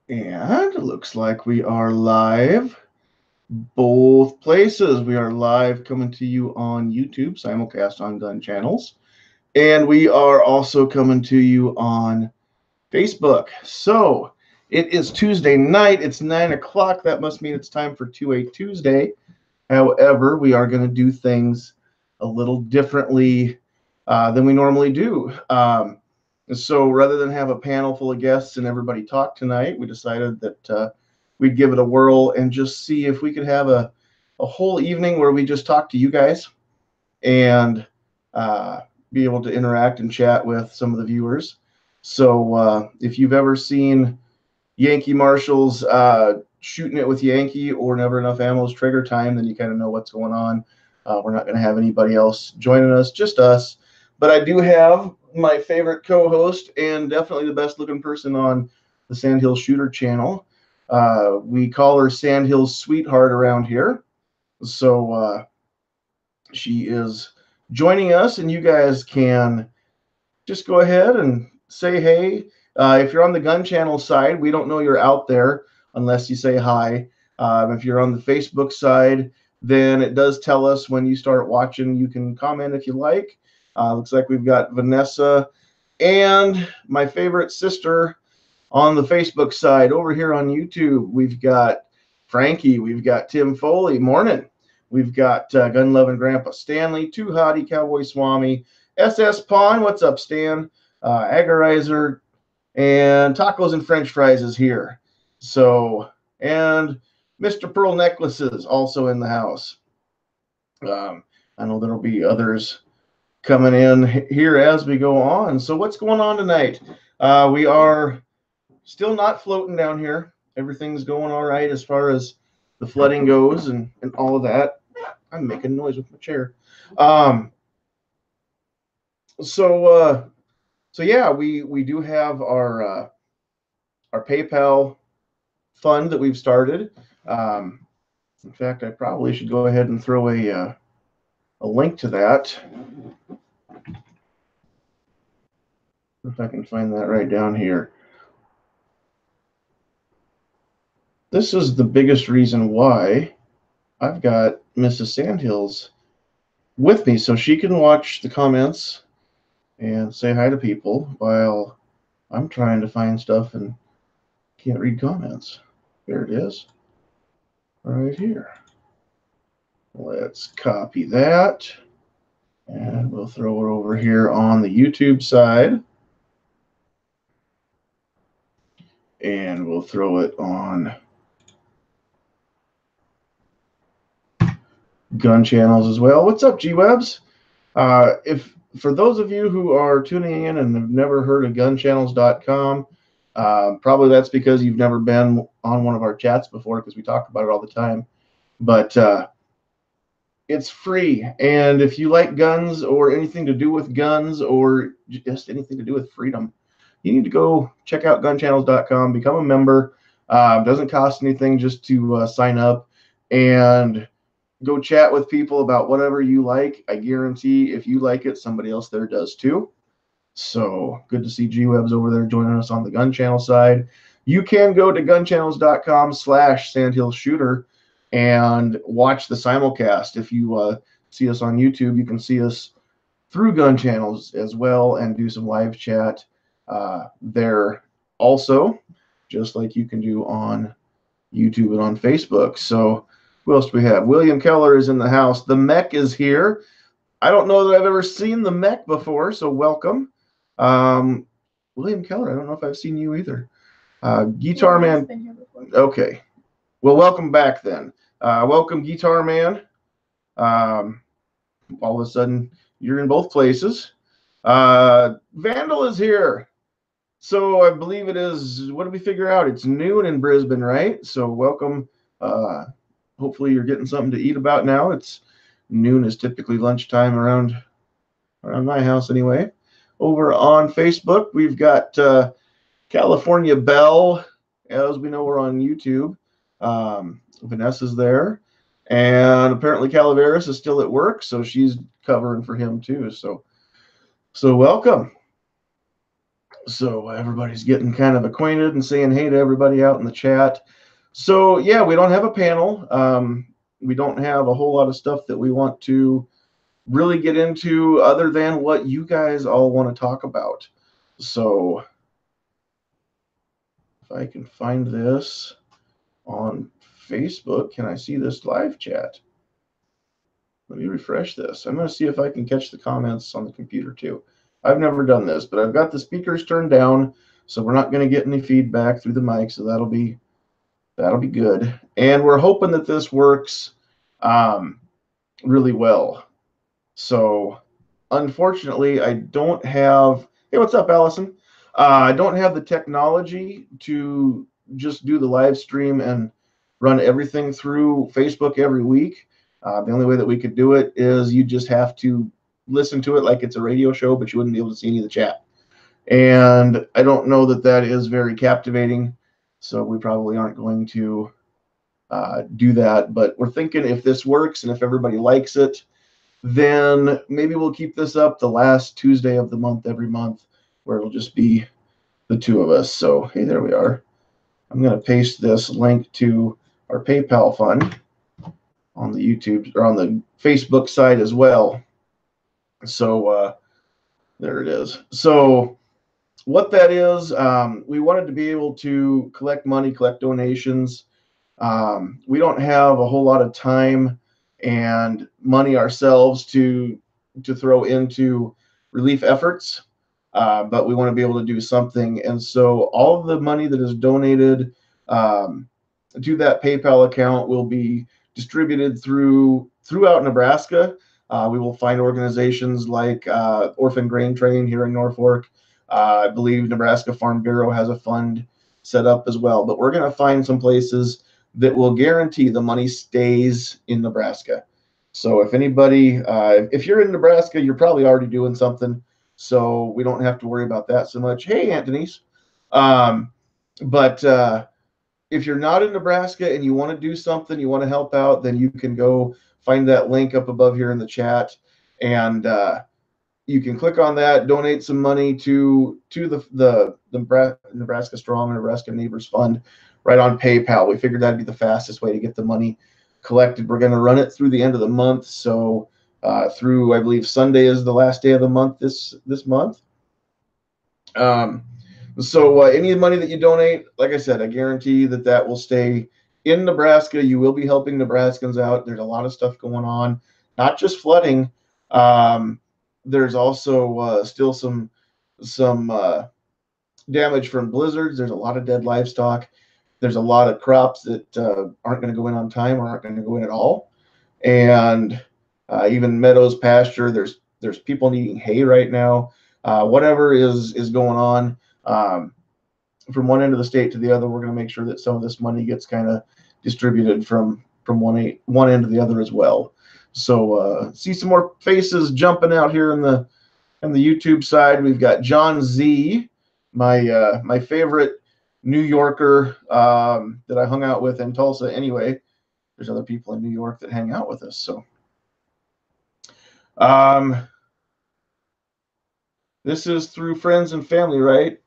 And it looks like we are live both places. We are live coming to you on YouTube, simulcast on Gun Channels. And we are also coming to you on Facebook. So it is Tuesday night. It's 9 o'clock. That must mean it's time for 2A Tuesday. However, we are going to do things a little differently than we normally do. So rather than have a panel full of guests and everybody talk tonight, we decided that we'd give it a whirl and just see if we could have a whole evening where we just talk to you guys and uh, be able to interact and chat with some of the viewers. So if you've ever seen Yankee Marshals shooting it with Yankee or Never Enough Ammo's Trigger Time, then you kind of know what's going on. We're not going to have anybody else joining us, just us. But I do have my favorite co-host and definitely the best looking person on the Sandhills Shooter channel. We call her Sandhills Sweetheart around here. So she is joining us, and you guys can just go ahead and say hey. If you're on the Gun Channel side, we don't know you're out there unless you say hi. If you're on the Facebook side, then it does tell us when you start watching. You can comment if you like. Looks like we've got Vanessa and my favorite sister on the Facebook side. Over here on YouTube, we've got Frankie. We've got Tim Foley. Morning. We've got Gun Loving Grandpa Stanley, Too Hottie, Cowboy Swami, SS Pawn. What's up, Stan? Agorizer, and Tacos and French Fries is here. So, and Mr. Pearl Necklaces also in the house. I know there'll be others coming in here as we go on. So, what's going on tonight? We are still not floating down here. Everything's going all right as far as the flooding goes and all of that. I'm making noise with my chair. Um, so yeah, we do have our PayPal fund that we've started. In fact, I probably should go ahead and throw a link to that. If I can find that right down here. This is the biggest reason why I've got Mrs. Sandhills with me, so she can watch the comments and say hi to people while I'm trying to find stuff and can't read comments. There it is, right here. Let's copy that, and we'll throw it over here on the YouTube side. And we'll throw it on Gun Channels as well. What's up, G-Webs? If for those of you who are tuning in and have never heard of gunchannels.com, probably that's because you've never been on one of our chats before, because we talk about it all the time. But it's free, and if you like guns or anything to do with guns or just anything to do with freedom, you need to go check out gunchannels.com, become a member. Doesn't cost anything just to sign up and go chat with people about whatever you like. I guarantee if you like it, somebody else there does too. So good to see G-Webs over there joining us on the Gun Channel side. You can go to gunchannels.com/sandhillshooter and watch the simulcast. If you see us on YouTube, you can see us through Gun Channels as well and do some live chat there also, just like you can do on YouTube and on Facebook. So who else do we have? William Keller is in the house. The Mech is here. I don't know that I've ever seen the Mech before, so welcome. William Keller, I don't know if I've seen you either. Guitar Man. Been here before. Okay. Well, welcome back then. Welcome, Guitar Man. All of a sudden, you're in both places. Vandal is here. So I believe it is, what did we figure out? It's noon in Brisbane, right? So welcome. Hopefully you're getting something to eat about now. It's noon is typically lunchtime around my house anyway. Over on Facebook, we've got California Belle. As we know, we're on YouTube. Vanessa's there. And apparently Calaveras is still at work, so she's covering for him too. So welcome. So everybody's getting kind of acquainted and saying hey to everybody out in the chat. So yeah, we don't have a panel. We don't have a whole lot of stuff that we want to really get into other than what you guys all want to talk about. So if I can find this on Facebook, can I see this live chat? Let me refresh this. I'm going to see if I can catch the comments on the computer too. I've never done this, but I've got the speakers turned down, so we're not going to get any feedback through the mic, so that'll be good. And we're hoping that this works really well. So unfortunately, I don't have. Hey, what's up, Allison? I don't have the technology to just do the live stream and run everything through Facebook every week. The only way that we could do it is you just have to listen to it like it's a radio show, but you wouldn't be able to see any of the chat. And I don't know that that is very captivating, so we probably aren't going to do that. But we're thinking if this works and if everybody likes it, then maybe we'll keep this up the last Tuesday of the month every month, where it'll just be the two of us. So, hey, there we are. I'm going to paste this link to our PayPal fund on the YouTube or on the Facebook side as well. So there it is. So what that is, we wanted to be able to collect money, collect donations. We don't have a whole lot of time and money ourselves to throw into relief efforts, but we want to be able to do something. And so all of the money that is donated to that PayPal account will be distributed throughout Nebraska. We will find organizations like Orphan Grain Train here in Norfolk. I believe Nebraska Farm Bureau has a fund set up as well. But we're going to find some places that will guarantee the money stays in Nebraska. So if anybody, if you're in Nebraska, you're probably already doing something. So we don't have to worry about that so much. Hey, Aunt Denise. But if you're not in Nebraska and you want to do something, you want to help out, then you can go find that link up above here in the chat, and you can click on that, donate some money to the Nebraska Strong, Nebraska Neighbors Fund right on PayPal. We figured that'd be the fastest way to get the money collected. We're going to run it through the end of the month, so through, I believe, Sunday is the last day of the month this month. So any money that you donate, like I said, I guarantee that that will stay in Nebraska. You will be helping Nebraskans out. There's a lot of stuff going on, not just flooding. There's also still some damage from blizzards. There's a lot of dead livestock. There's a lot of crops that aren't going to go in on time or aren't going to go in at all. And even meadows, pasture. There's people needing hay right now. Whatever is going on. From one end of the state to the other, we're going to make sure that some of this money gets kind of distributed from one end to the other as well. So see some more faces jumping out here in the YouTube side. We've got John Z, my favorite New Yorker that I hung out with in Tulsa. Anyway, there's other people in New York that hang out with us. So this is through friends and family, right?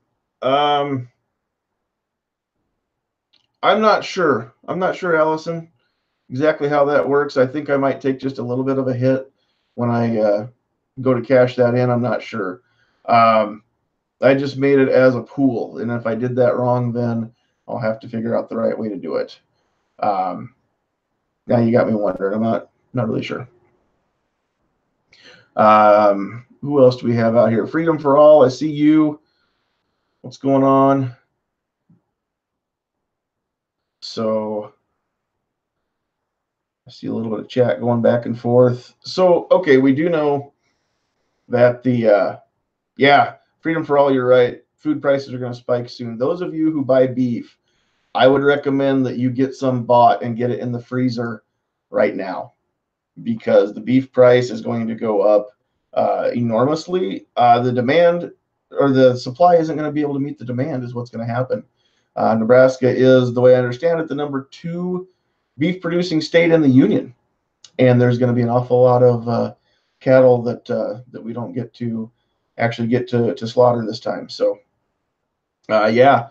I'm not sure. Allison, exactly how that works. I think I might take just a little bit of a hit when I go to cash that in. I'm not sure. I just made it as a pool, and if I did that wrong, then I'll have to figure out the right way to do it. Now you got me wondering. I'm not really sure. Who else do we have out here? Freedom for All. I see you. What's going on? So I see a little bit of chat going back and forth. So, okay, we do know that Freedom for All, you're right. Food prices are going to spike soon. Those of you who buy beef, I would recommend that you get some bought and get it in the freezer right now, because the beef price is going to go up enormously. The demand or the supply isn't going to be able to meet the demand is what's going to happen. Nebraska is, the way I understand it, the #2 beef producing state in the union, and there's going to be an awful lot of cattle that we don't get to actually get to slaughter this time. So Yeah,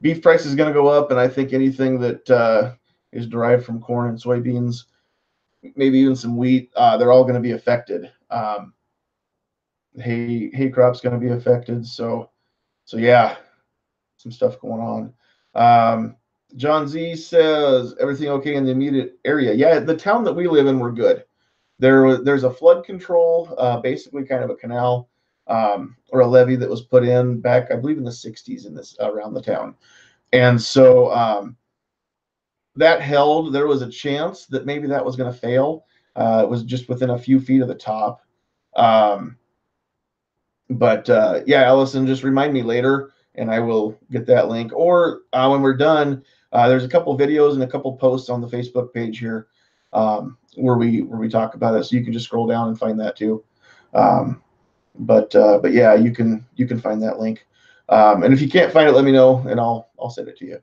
beef price is going to go up, and I think anything that is derived from corn and soybeans, maybe even some wheat, they're all going to be affected. Hay crop's going to be affected. So yeah, some stuff going on. John Z says everything okay in the immediate area. Yeah, the town that we live in, we're good. There's a flood control, basically kind of a canal or a levee that was put in back, I believe, in the '60s in this around the town, and so that held. There was a chance that maybe that was going to fail. It was just within a few feet of the top. Um, but yeah, Allison, just remind me later, and I will get that link. Or when we're done, there's a couple videos and a couple posts on the Facebook page here where we talk about it. So you can just scroll down and find that too. But yeah, you can find that link. And if you can't find it, let me know, and I'll send it to you.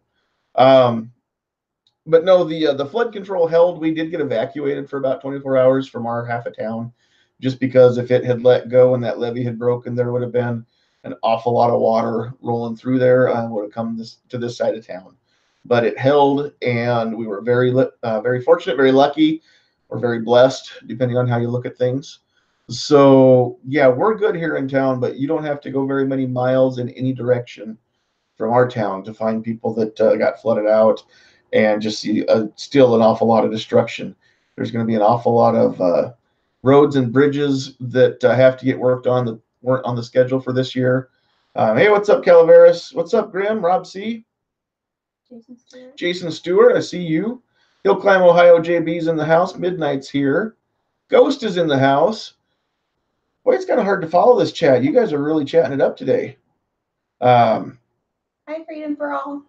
But no, the flood control held. We did get evacuated for about 24 hours from our half of town, just because if it had let go and that levee had broken, there would have been an awful lot of water rolling through there. Would have come to this side of town, but it held, and we were very fortunate, very lucky, or very blessed, depending on how you look at things. So yeah, we're good here in town, but you don't have to go very many miles in any direction from our town to find people that got flooded out, and just see still an awful lot of destruction. There's going to be an awful lot of roads and bridges that have to get worked on that weren't on the schedule for this year. Hey, what's up, Calaveras? What's up, Grim? Rob C. Jason Stewart, I see you. Hill Climb Ohio JB's in the house. Midnight's here. Ghost is in the house. Boy, it's kind of hard to follow this chat. You guys are really chatting it up today. Hi, Freedom for All.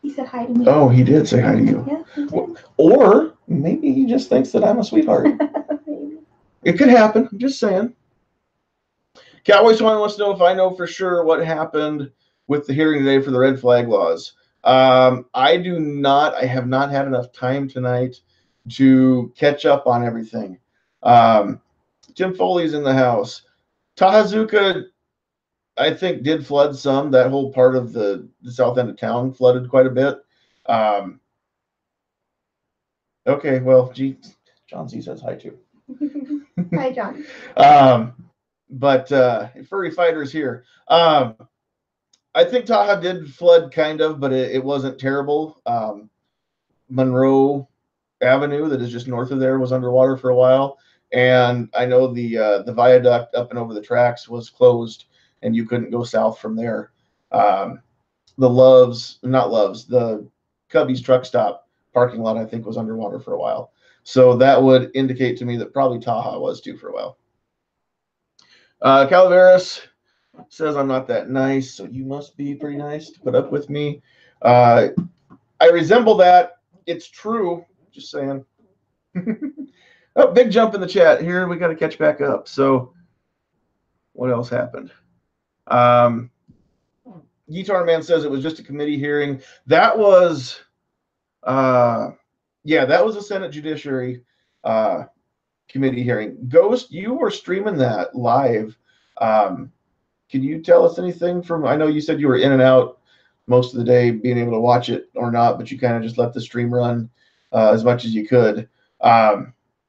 He said hi to me. Oh, he did say hi to you. Yeah, he did. Or maybe he just thinks that I'm a sweetheart. Maybe. It could happen. I'm just saying. Cowboy Swan wants to know if I know for sure what happened with the hearing today for the red flag laws. I do not. I have not had enough time tonight to catch up on everything. Tim Foley's in the house. Tahazuka, I think, did flood some. That whole part of the south end of town flooded quite a bit. Okay, well, John Z says hi too. Hi, John. But Furry Fighter's here. I think Taha did flood kind of, but it wasn't terrible. Monroe Avenue, that is just north of there, was underwater for a while, and I know the viaduct up and over the tracks was closed, and you couldn't go south from there. The Cubby's truck stop parking lot, I think, was underwater for a while. So that would indicate to me that probably Taha was too for a while. Calaveras says I'm not that nice, so you must be pretty nice to put up with me. I resemble that. It's true. Just saying. Oh, big jump in the chat here. We got to catch back up. So what else happened? Guitar Man says it was just a committee hearing. That was, yeah, that was a Senate Judiciary committee hearing. Ghost, you were streaming that live. Can you tell us anything from? I know you said you were in and out most of the day, being able to watch it or not, but you kind of just let the stream run as much as you could.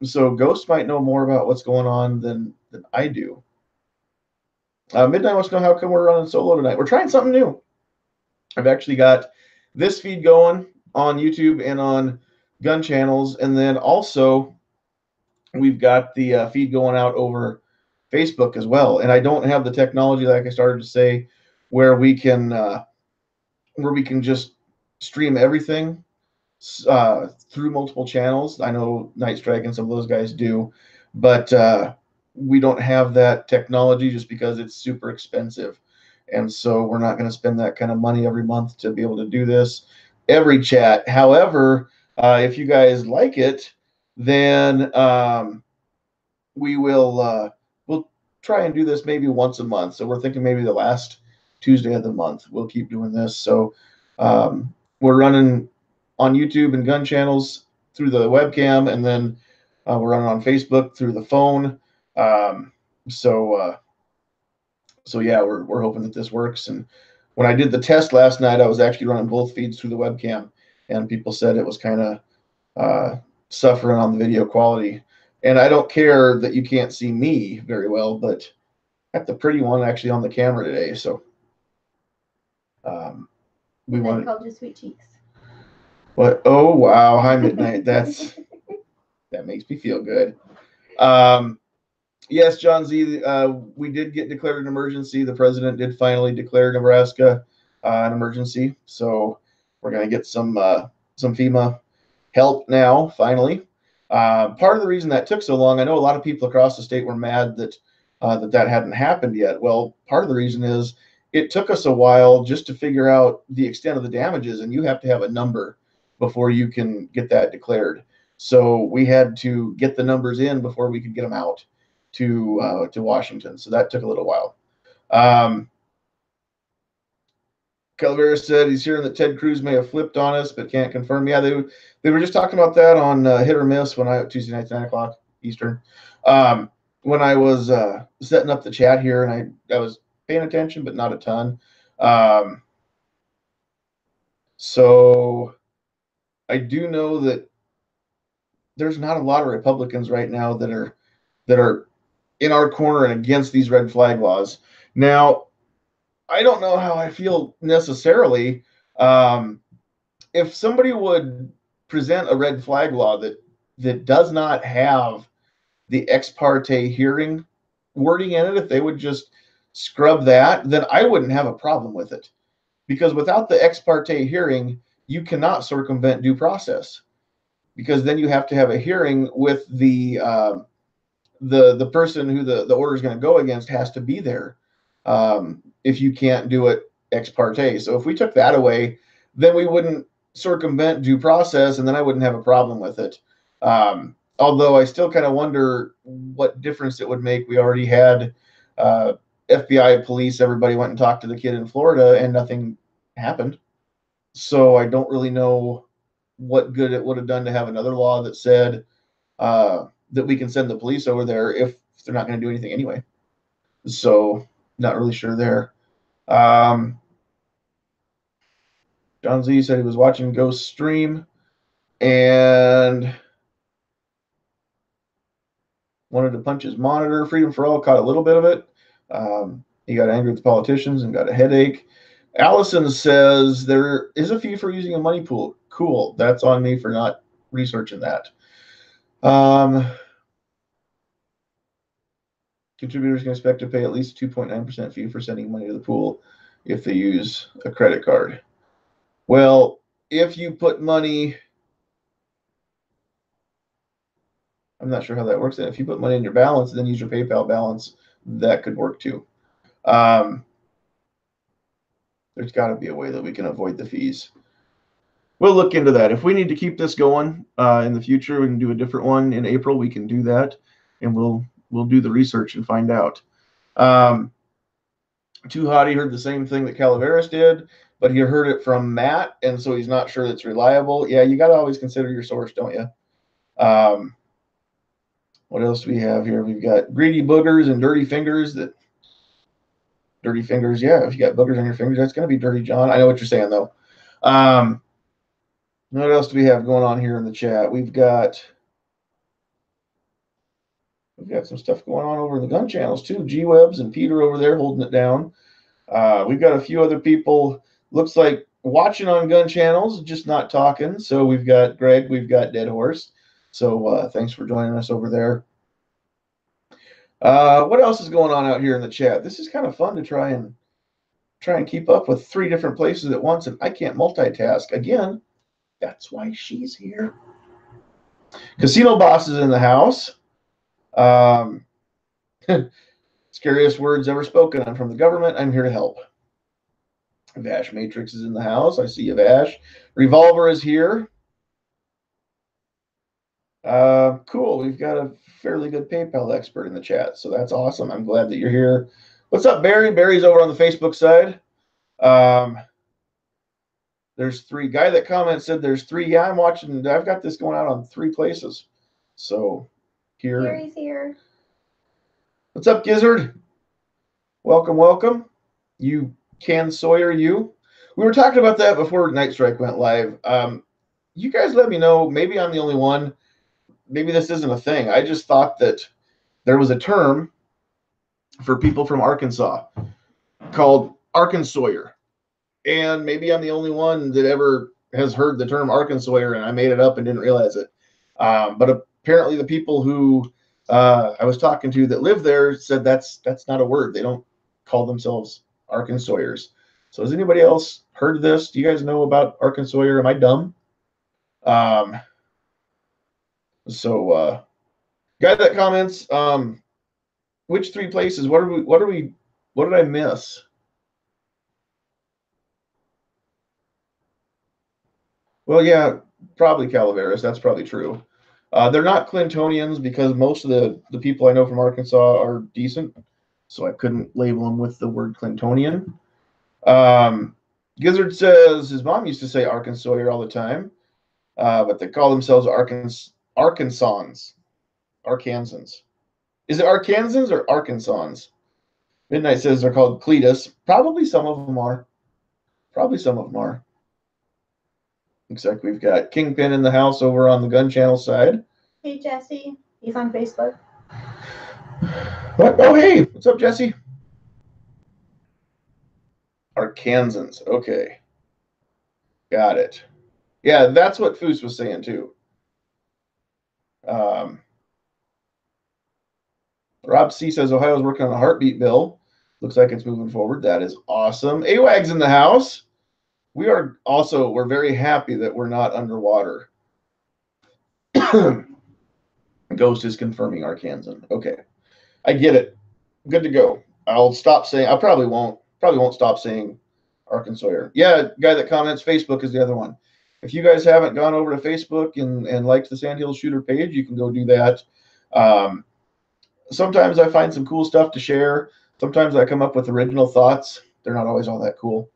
So Ghost might know more about what's going on than I do. Midnight wants to know how come we're running solo tonight. We're trying something new. I've actually got this feed going on YouTube and on gun channels, and then also we've got the feed going out over Facebook as well. And I don't have the technology, like I started to say, where we can just stream everything through multiple channels. I know Night Strike and some of those guys do, but we don't have that technology just because it's super expensive. And so we're not going to spend that kind of money every month to be able to do this every chat. However, if you guys like it, then we will we'll try and do this maybe once a month. So we're thinking maybe the last Tuesday of the month we'll keep doing this. So we're running on YouTube and gun channels through the webcam, and then we're running on Facebook through the phone. So So yeah, we're hoping that this works. And when I did the test last night, I was actually running both feeds through the webcam, and people said it was kind of suffering on the video quality. And I don't care that you can't see me very well, but I got the pretty one actually on the camera today. So we want called you Sweet Cheeks. What? Oh wow! Hi Midnight. That makes me feel good. Yes, John Z. We did get declared an emergency. The president did finally declare Nebraska an emergency, so we're going to get some FEMA help now. Finally, part of the reason that took so long, I know a lot of people across the state were mad that that hadn't happened yet. Well, part of the reason is it took us a while just to figure out the extent of the damages, and you have to have a number before you can get that declared. So we had to get the numbers in before we could get them out to Washington. So that took a little while. Calaveras said he's hearing that Ted Cruz may have flipped on us, but can't confirm. Yeah, they were just talking about that on Hit or Miss Tuesday nights 9 o'clock Eastern. When I was setting up the chat here, and I was paying attention, but not a ton. So I do know that there's not a lot of Republicans right now that are in our corner and against these red flag laws. Now, I don't know how I feel necessarily. If somebody would present a red flag law that does not have the ex parte hearing wording in it, if they would just scrub that, then I wouldn't have a problem with it. Because without the ex parte hearing, you cannot circumvent due process. Because then you have to have a hearing with the person who the order is going to go against has to be there if you can't do it ex parte. So if we took that away, then we wouldn't circumvent due process, and then I wouldn't have a problem with it. Although I still kind of wonder what difference it would make. We already had FBI, police, everybody went and talked to the kid in Florida, and nothing happened. So I don't really know what good it would have done to have another law that said that we can send the police over there if they're not going to do anything anyway. So not really sure there. John Z said he was watching Ghost stream and wanted to punch his monitor. Freedom for All caught a little bit of it. He got angry with the politicians and got a headache. Allison says there is a fee for using a money pool. Cool. That's on me for not researching that. Contributors can expect to pay at least 2.9% fee for sending money to the pool if they use a credit card. Well, if you put money, I'm not sure how that works. If you put money in your balance and then use your PayPal balance, that could work too. There's got to be a way that we can avoid the fees. We'll look into that. If we need to keep this going in the future, we can do a different one in April. We can do that, and we'll do the research and find out. Too Hottie heard the same thing that Calaveras did, but he heard it from Matt, and so he's not sure it's reliable. Yeah, you got to always consider your source, don't you? What else do we have here? We've got greedy boogers and dirty fingers. Dirty fingers, yeah. If you got boogers on your fingers, that's going to be dirty, John. I know what you're saying, though. What else do we have going on here in the chat? We've got some stuff going on over in the gun channels too. G-Webs and Peter over there holding it down. We've got a few other people, looks like, watching on gun channels, just not talking. So we've got Greg, we've got Dead Horse. So thanks for joining us over there. What else is going on out here in the chat? This is kind of fun to try and keep up with 3 different places at once, and I can't multitask. Again, that's why she's here. Casino Boss is in the house. Scariest words ever spoken. I'm from the government. I'm here to help. Vash Matrix is in the house. I see you, Vash. Revolver is here. Cool. We've got a fairly good PayPal expert in the chat, so that's awesome. I'm glad that you're here. What's up, Barry? Barry's over on the Facebook side. There's 3. Guy that commented said there's 3. Yeah, I'm watching. I've got this going out on 3 places. So here. Gary's here. What's up, Gizzard? Welcome, welcome. You can Sawyer, you. We were talking about that before Night Strike went live. You guys let me know. Maybe I'm the only one. Maybe this isn't a thing. I just thought that there was a term for people from Arkansas called Arkansawyer. And maybe I'm the only one that ever has heard the term Arkansawyer and I made it up and didn't realize it. But apparently the people who I was talking to that live there said that's not a word. They don't call themselves Arkansawyers. So has anybody else heard this? Do you guys know about Arkansawyer? Am I dumb? Um, guy that comments, which three places? What did I miss? Well, yeah, probably Calaveras. That's probably true. They're not Clintonians because most of the people I know from Arkansas are decent, so I couldn't label them with the word Clintonian. Gizzard says his mom used to say Arkansawyer all the time, but they call themselves Arkansans. Arkansans. Is it Arkansans or Arkansans? Midnight says they're called Cletus. Probably some of them are. Probably some of them are. Looks like we've got Kingpin in the house over on the Gun Channel side. Hey, Jesse. He's on Facebook. What? Oh, hey. What's up, Jesse? Arkansans. Okay. Got it. Yeah, that's what Foos was saying, too. Rob C says Ohio's working on a heartbeat bill. Looks like it's moving forward. That is awesome. AWAG's in the house. We're very happy that we're not underwater. Ghost is confirming Arkansan. Okay. I get it. Good to go. I'll stop saying, I probably won't stop saying Arkansawyer. Yeah, guy that comments, Facebook is the other one. If you guys haven't gone over to Facebook and liked the Sandhills Shooter page, you can go do that. Sometimes I find some cool stuff to share. Sometimes I come up with original thoughts. They're not always all that cool,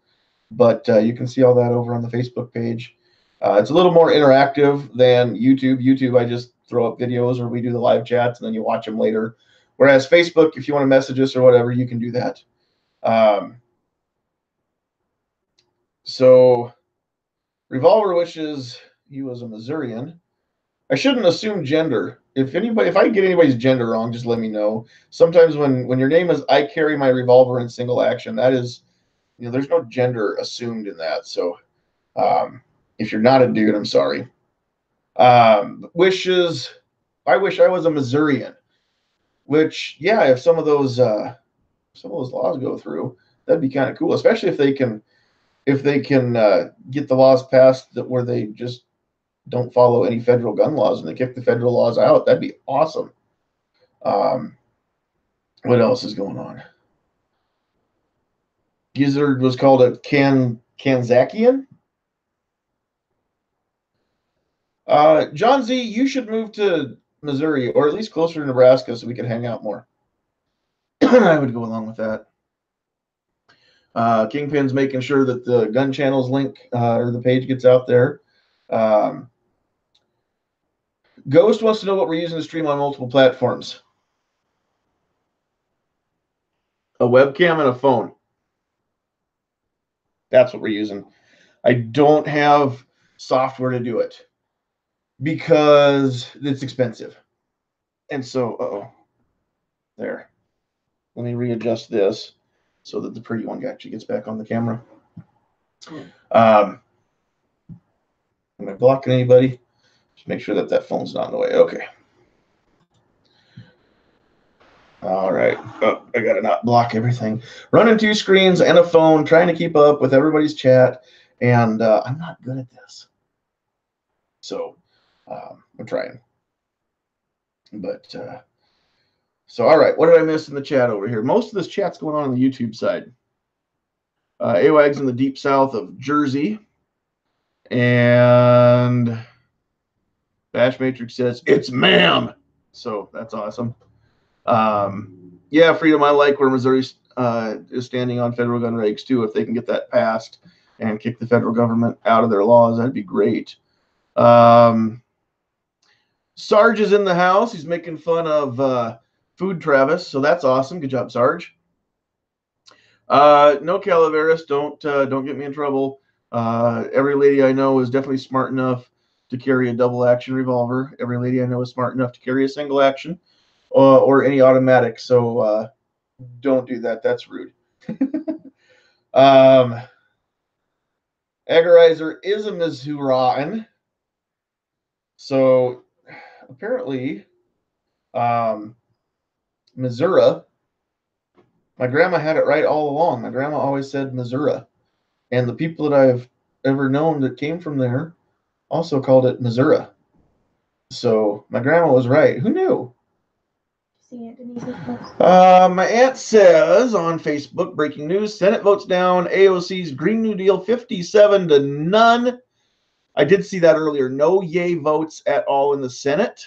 but you can see all that over on the Facebook page. It's a little more interactive than YouTube. YouTube, I just throw up videos or we do the live chats and then you watch them later. Whereas Facebook, if you want to message us or whatever, you can do that. So Revolver wishes he was a Missourian. I shouldn't assume gender. If I get anybody's gender wrong, just let me know. Sometimes when your name is I carry my revolver in single action, that is, there's no gender assumed in that. So if you're not a dude, I'm sorry. Wishes, I wish I was a Missourian. Which, yeah, if some of those laws go through, that'd be kind of cool, especially if they can get the laws passed where they just don't follow any federal gun laws and they kick the federal laws out. That'd be awesome. What else is going on? Gizzard was called a Kanzakian. John Z, you should move to Missouri or at least closer to Nebraska so we can hang out more. I would go along with that. Kingpin's making sure that the Gun Channel's link or the page gets out there. Ghost wants to know what we're using to stream on multiple platforms. A webcam and a phone. That's what we're using. I don't have software to do it because it's expensive. And so, there. Let me readjust this so that the pretty one actually gets back on the camera. Am I blocking anybody? Just make sure that phone's not in the way. Okay. All right. Oh, I got to not block everything. Running 2 screens and a phone, trying to keep up with everybody's chat. And I'm not good at this. So I'm trying. But so, all right. What did I miss in the chat over here? Most of this chat's going on the YouTube side. AWAG's in the deep south of Jersey. And Bash Matrix says, it's ma'am. So that's awesome. Yeah, Freedom, I like where Missouri is standing on federal gun regs, too. If they can get that passed and kick the federal government out of their laws, that'd be great. Sarge is in the house. He's making fun of Food Travis, so that's awesome. Good job, Sarge. No, Calaveras, don't get me in trouble. Every lady I know is definitely smart enough to carry a double action revolver. Every lady I know is smart enough to carry a single action or any automatic. So don't do that. That's rude. Agorizer is a Mizura'an. So apparently, Missouri. My grandma had it right all along. My grandma always said Missouri, and the people that I've ever known that came from there also called it Missouri. So my grandma was right. Who knew? My aunt says on Facebook, breaking news: Senate votes down AOC's Green New Deal 57 to none. I did see that earlier. No yay votes at all in the Senate.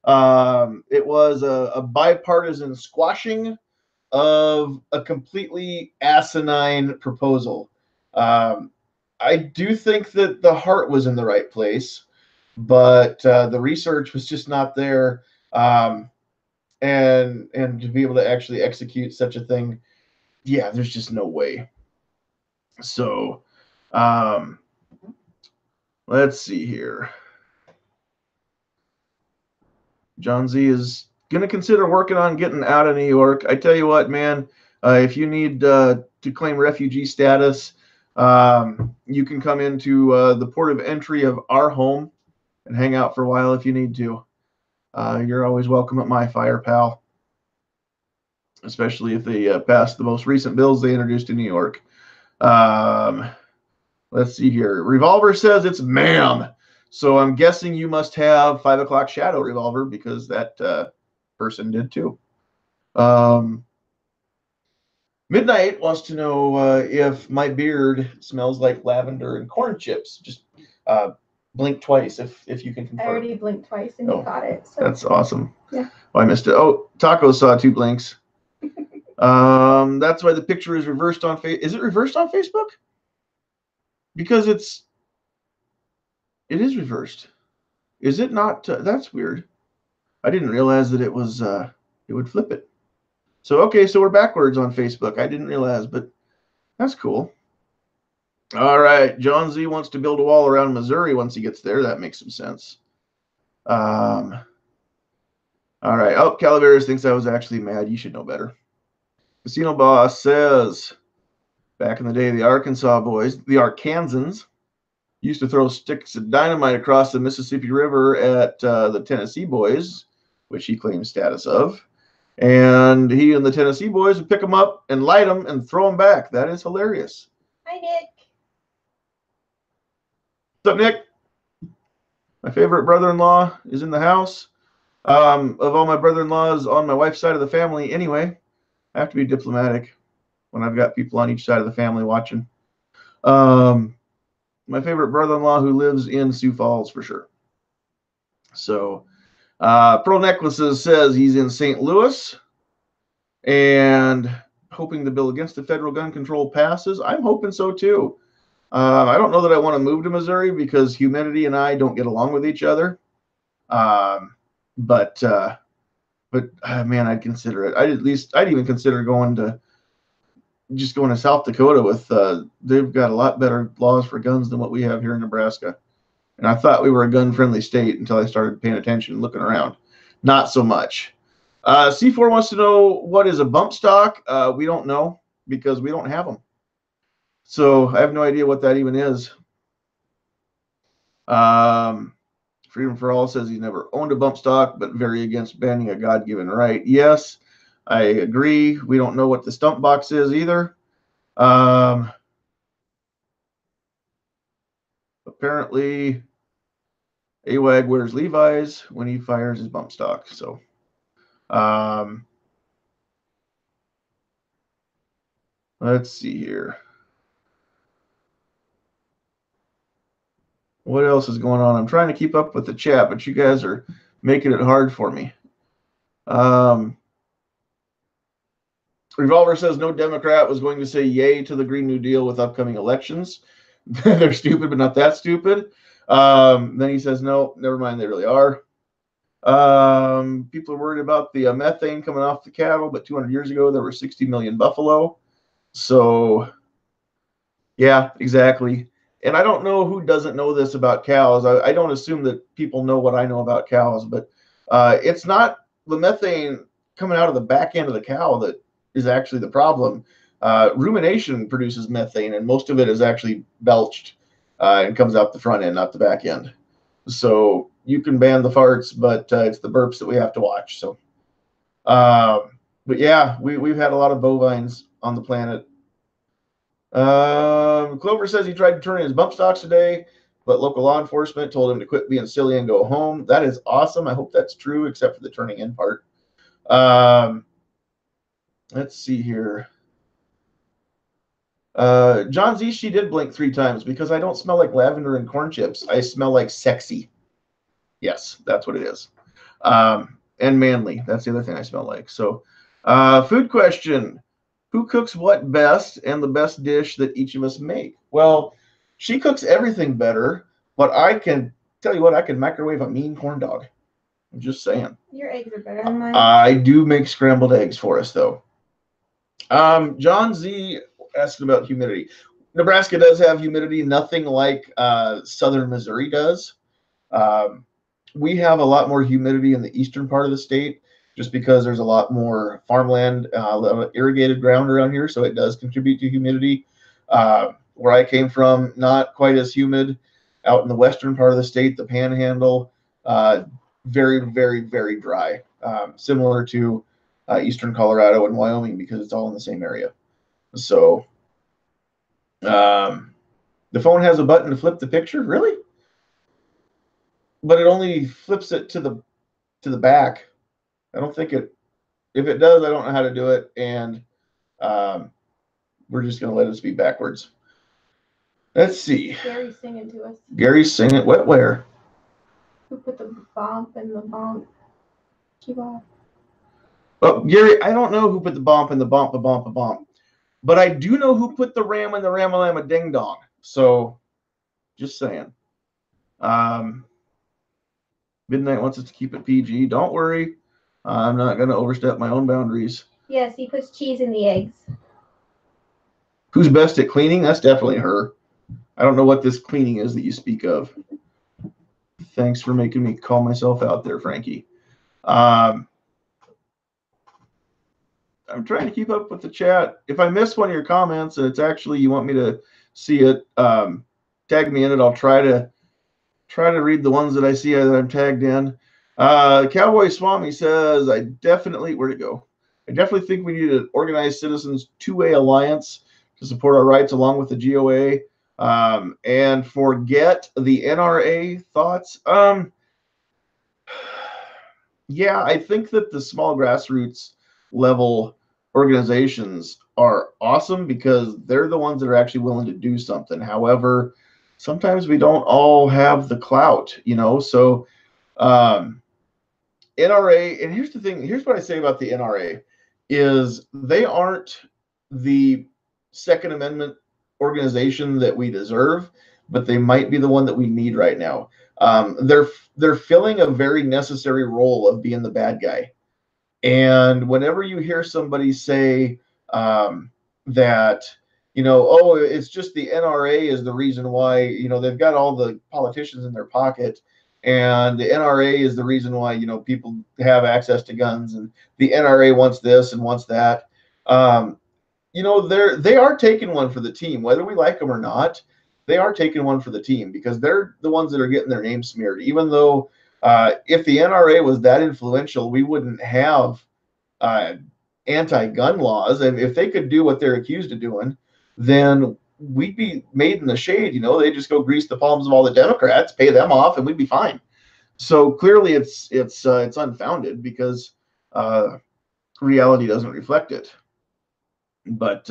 It was a bipartisan squashing of a completely asinine proposal. I do think that the heart was in the right place, but the research was just not there. And to be able to actually execute such a thing, yeah, there's just no way. So, let's see here. John Z is going to consider working on getting out of New York. I tell you what, man, if you need to claim refugee status, you can come into the port of entry of our home and hang out for a while if you need to. You're always welcome at my fire, pal, especially if they pass the most recent bills they introduced in New York. Let's see here. Revolver says it's ma'am. So I'm guessing you must have 5 o'clock shadow revolver because that person did too. Midnight wants to know if my beard smells like lavender and corn chips. Just blink twice if you can confirm. I already blinked twice and you got it. So. That's awesome. Yeah. Oh, I missed it. Oh, Taco saw 2 blinks. That's why the picture is reversed on Facebook. Is it reversed on Facebook? Because it is reversed. Is it not? That's weird. I didn't realize that it was it would flip it. So okay, so we're backwards on Facebook. I didn't realize, but that's cool. All right, John Z wants to build a wall around Missouri once he gets there. That makes some sense. All right. Oh, Calaveras thinks I was actually mad. You should know better. Casino Boss says, back in the day, the Arkansas boys, the Arkansans, used to throw sticks of dynamite across the Mississippi River at the Tennessee boys, which he claims status of. And he and the Tennessee boys would pick them up and light them and throw them back. That is hilarious. Hi, Nick. What's up, Nick? My favorite brother-in-law is in the house. Of all my brother-in-laws on my wife's side of the family, anyway, I have to be diplomatic when I've got people on each side of the family watching. My favorite brother-in-law who lives in Sioux Falls for sure. So, Pearl Necklaces says he's in St. Louis and hoping the bill against the federal gun control passes. I'm hoping so too. I don't know that I want to move to Missouri because humidity and I don't get along with each other. But man, I'd consider it. I'd even consider going to South Dakota with they've got a lot better laws for guns than what we have here in Nebraska. And I thought we were a gun-friendly state until I started paying attention and looking around. Not so much. C4 wants to know what is a bump stock. We don't know because we don't have them. So I have no idea what that even is. Freedom for All says he's never owned a bump stock, but very against banning a God-given right. Yes, I agree. We don't know what the stump box is either. Apparently, AWAG wears Levi's when he fires his bump stock. So, let's see here. What else is going on? I'm trying to keep up with the chat, but you guys are making it hard for me. Revolver says no Democrat was going to say yay to the Green New Deal with upcoming elections. They're stupid, but not that stupid. Then he says, no, never mind, they really are. People are worried about the methane coming off the cattle, but 200 years ago, there were 60 million buffalo. So, yeah, exactly. And I don't know who doesn't know this about cows. I don't assume that people know what I know about cows, but it's not the methane coming out of the back end of the cow that is actually the problem. Rumination produces methane, and most of it is actually belched and comes out the front end, not the back end. So you can ban the farts, but it's the burps that we have to watch. So, but yeah, we've had a lot of bovines on the planet. Clover says he tried to turn in his bump stocks today, but local law enforcement told him to quit being silly and go home. That is awesome. I hope that's true, except for the turning in part. Let's see here. John Z, she did blink 3 times because I don't smell like lavender and corn chips. I smell like sexy. Yes, that's what it is. And manly. That's the other thing I smell like. So, food question. Who cooks what best and the best dish that each of us make? Well, she cooks everything better, but I can tell you what, I can microwave a mean corn dog. I'm just saying. Your eggs are better than mine. I do make scrambled eggs for us, though. John Z asked about humidity. Nebraska does have humidity, nothing like southern Missouri does. Um, we have a lot more humidity in the eastern part of the state just because there's a lot more farmland, irrigated ground around here, so it does contribute to humidity. Where I came from, not quite as humid. Out in the western part of the state, the panhandle, very, very, very dry, similar to eastern Colorado and Wyoming because it's all in the same area. So the phone has a button to flip the picture, really? But it only flips it to the back. I don't think it. If it does, I don't know how to do it, and we're just gonna let it be backwards. Let's see. Gary's singing to us. Gary's singing. What? Where? Who put the bump in the bump? Oh, Gary, I don't know who put the bump in the bump, a bump, a bump, but I do know who put the ram in the ramalama ding dong. So, just saying. Midnight wants us to keep it PG. Don't worry. I'm not going to overstep my own boundaries. Yes, he puts cheese in the eggs. Who's best at cleaning? That's definitely her. I don't know what this cleaning is that you speak of. Thanks for making me call myself out there, Frankie. I'm trying to keep up with the chat. If I miss one of your comments and it's actually you want me to see it, tag me in it. I'll try to read the ones that I see that I'm tagged in. Cowboy Swami says, where'd it go? I definitely think we need an organized citizens two-way alliance to support our rights along with the GOA. And forget the NRA thoughts. Yeah, I think that the small grassroots level organizations are awesome because they're the ones that are actually willing to do something. However, sometimes we don't all have the clout, so NRA, and here's the thing, here's what I say about the NRA, is they aren't the Second Amendment organization that we deserve, but they might be the one that we need right now. They're filling a very necessary role of being the bad guy. And whenever you hear somebody say that, oh, it's just the NRA is the reason why, they've got all the politicians in their pocket, and the NRA is the reason why, people have access to guns, and the NRA wants this and wants that. They are taking one for the team, whether we like them or not. They are taking one for the team because they're the ones that are getting their name smeared. Even though if the NRA was that influential, we wouldn't have anti-gun laws. And if they could do what they're accused of doing, then we'd be made in the shade. They just go grease the palms of all the Democrats, pay them off, and we'd be fine. So clearly, it's unfounded because reality doesn't reflect it. But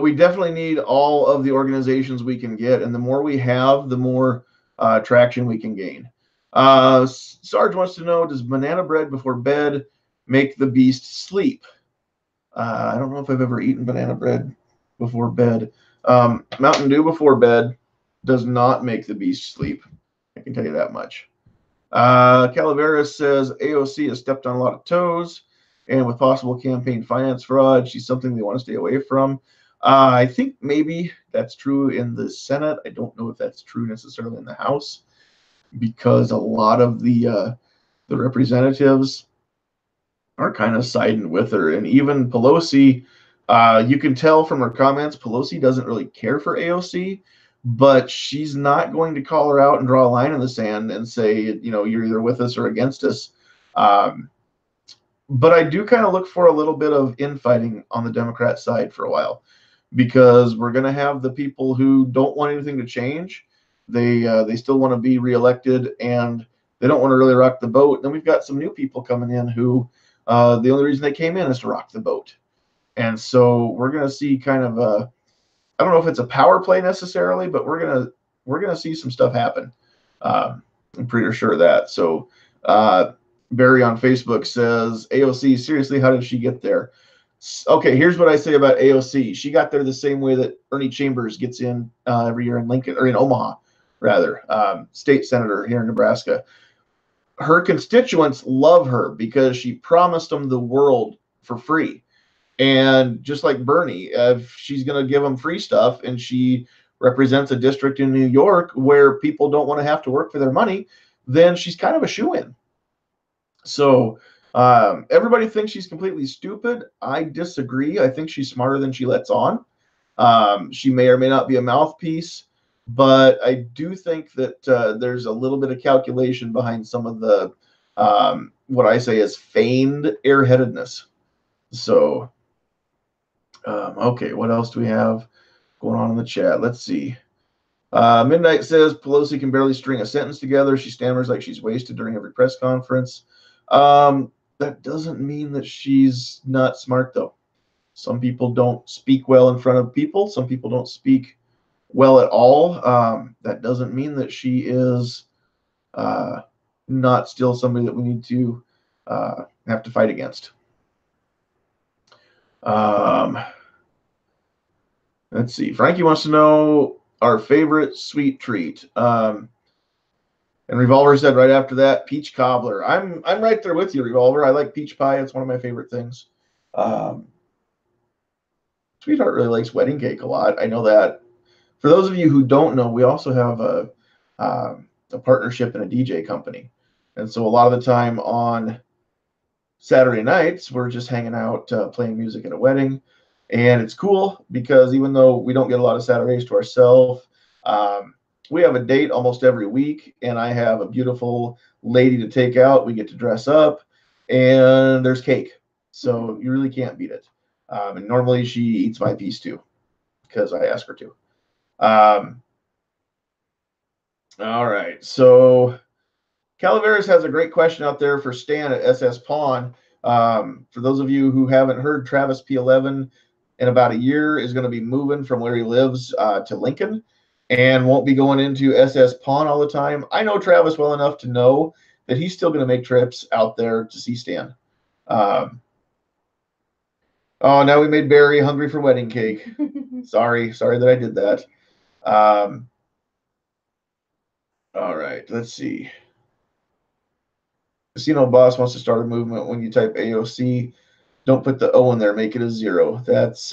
we definitely need all of the organizations we can get, and the more we have, the more traction we can gain. Sarge wants to know, does banana bread before bed make the beast sleep? I don't know if I've ever eaten banana bread before bed. Mountain Dew before bed does not make the beast sleep. I can tell you that much. Calaveras says AOC has stepped on a lot of toes. and with possible campaign finance fraud, she's something they want to stay away from. I think maybe that's true in the Senate. I don't know if that's true necessarily in the House, because a lot of the representatives are kind of siding with her, and even Pelosi. You can tell from her comments, Pelosi doesn't really care for AOC, but she's not going to call her out and draw a line in the sand and say, you're either with us or against us. Um, but I do kind of look for a little bit of infighting on the Democrat side for a while, because we're going to have the people who don't want anything to change. They still want to be reelected, and they don't want to really rock the boat. Then we've got some new people coming in who the only reason they came in is to rock the boat. And so we're going to see kind of a, I don't know if it's a power play necessarily, but we're gonna see some stuff happen. I'm pretty sure of that. So Barry on Facebook says, AOC, seriously, how did she get there? Okay, here's what I say about AOC. She got there the same way that Ernie Chambers gets in every year in Lincoln, or in Omaha, rather, state senator here in Nebraska. Her constituents love her because she promised them the world for free. And just like Bernie, if she's going to give them free stuff and she represents a district in New York where people don't want to have to work for their money, then she's kind of a shoo-in. So everybody thinks she's completely stupid. I disagree. I think she's smarter than she lets on. She may or may not be a mouthpiece, but I do think that there's a little bit of calculation behind some of the what I say is feigned airheadedness. So, okay, what else do we have going on in the chat? Let's see. Midnight says Pelosi can barely string a sentence together. She stammers like she's wasted during every press conference. That doesn't mean that she's not smart, though. Some people don't speak well in front of people. Some people don't speak well at all. That doesn't mean that she is not still somebody that we need to have to fight against. Let's see. Frankie wants to know our favorite sweet treat. And Revolver said right after that, peach cobbler. I'm right there with you, Revolver. I like peach pie. It's one of my favorite things. Sweetheart really likes wedding cake a lot. I know that. For those of you who don't know, we also have a partnership in a DJ company. And so a lot of the time on Saturday nights, we're just hanging out, playing music at a wedding. And it's cool because even though we don't get a lot of Saturdays to ourselves, we have a date almost every week, and I have a beautiful lady to take out. We get to dress up, and there's cake. So you really can't beat it. And normally she eats my piece too because I ask her to. All right. So Calaveras has a great question out there for Stan at SS Pawn. For those of you who haven't heard, Travis P11 in about a year is going to be moving from where he lives to Lincoln and won't be going into SS Pawn all the time. I know Travis well enough to know that he's still going to make trips out there to see Stan. Oh, now we made Barry hungry for wedding cake. Sorry that I did that. All right, let's see. Casino Boss wants to start a movement. When you type AOC, don't put the O in there, make it a 0. That's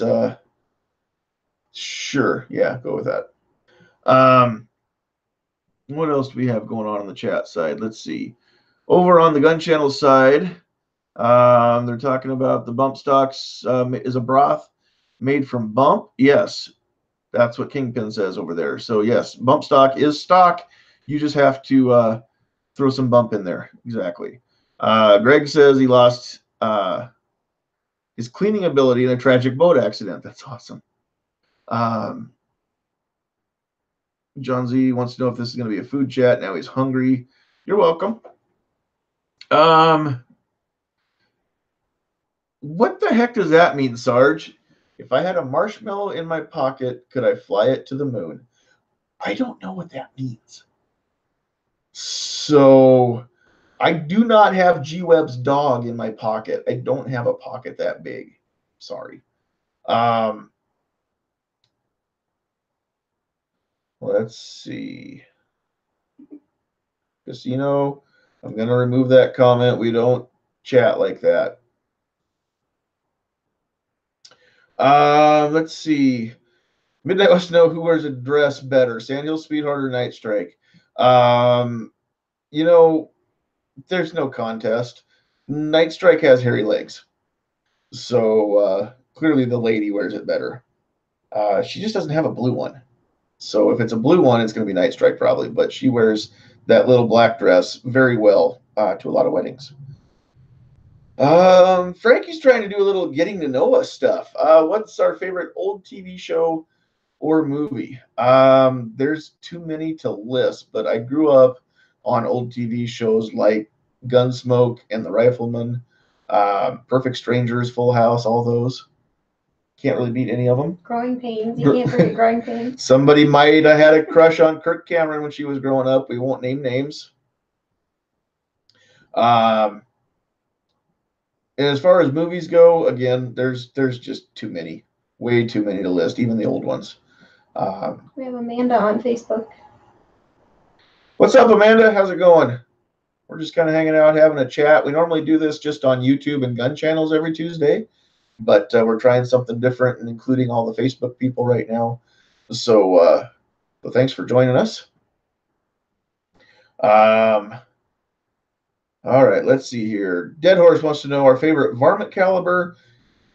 sure. Yeah, go with that. What else do we have going on the chat side? Let's see. Over on the Gun Channel side, they're talking about the bump stocks is a broth made from bump. Yes, that's what Kingpin says over there. So yes, bump stock is stock. You just have to throw some bump in there. Exactly. Greg says he lost his cleaning ability in a tragic boat accident. That's awesome. John Z wants to know if this is going to be a food chat. Now he's hungry. You're welcome. What the heck does that mean, Sarge? If I had a marshmallow in my pocket, could I fly it to the moon? I don't know what that means. So I do not have G-Web's dog in my pocket. I don't have a pocket that big. Sorry. Let's see. Casino. I'm going to remove that comment. We don't chat like that. Let's see. Midnight wants to know who wears a dress better, Sandhills Sweetheart or Night Strike. Um, you know, there's no contest. Night Strike has hairy legs, so clearly the lady wears it better. She just doesn't have a blue one. So if it's a blue one, it's going to be Night Strike probably. But she wears that little black dress very well to a lot of weddings. Frankie's trying to do a little getting to know us stuff. What's our favorite old TV show or movie? There's too many to list, but I grew up on old TV shows like Gunsmoke and The Rifleman, Perfect Strangers, Full House, all those. Can't really beat any of them. Growing Pains. You can't forget Growing Pains. Somebody might have had a crush on Kirk Cameron when she was growing up. We won't name names. And as far as movies go, again, there's just too many, way too many to list, even the old ones. We have Amanda on Facebook. What's up, Amanda? How's it going? We're just kind of hanging out, having a chat. We normally do this just on YouTube and gun channels every Tuesday, but we're trying something different and including all the Facebook people right now. So, thanks for joining us. All right, let's see here. Dead Horse wants to know our favorite varmint caliber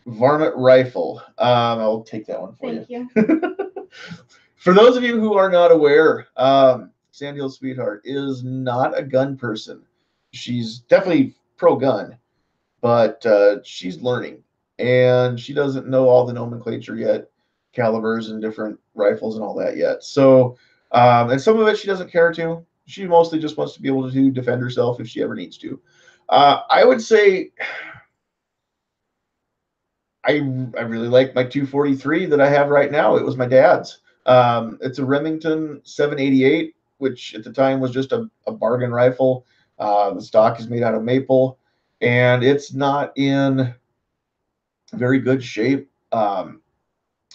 varmint rifle. I'll take that one for Thank you. For those of you who are not aware, Sandhills Sweetheart is not a gun person. She's definitely pro-gun, but she's learning, and she doesn't know all the nomenclature yet, calibers and different rifles and all that yet. So, and some of it she doesn't care to. She mostly just wants to be able to defend herself if she ever needs to. I would say I really like my 243 that I have right now. It was my dad's. It's a Remington 788, which at the time was just a bargain rifle. The stock is made out of maple, and it's not in very good shape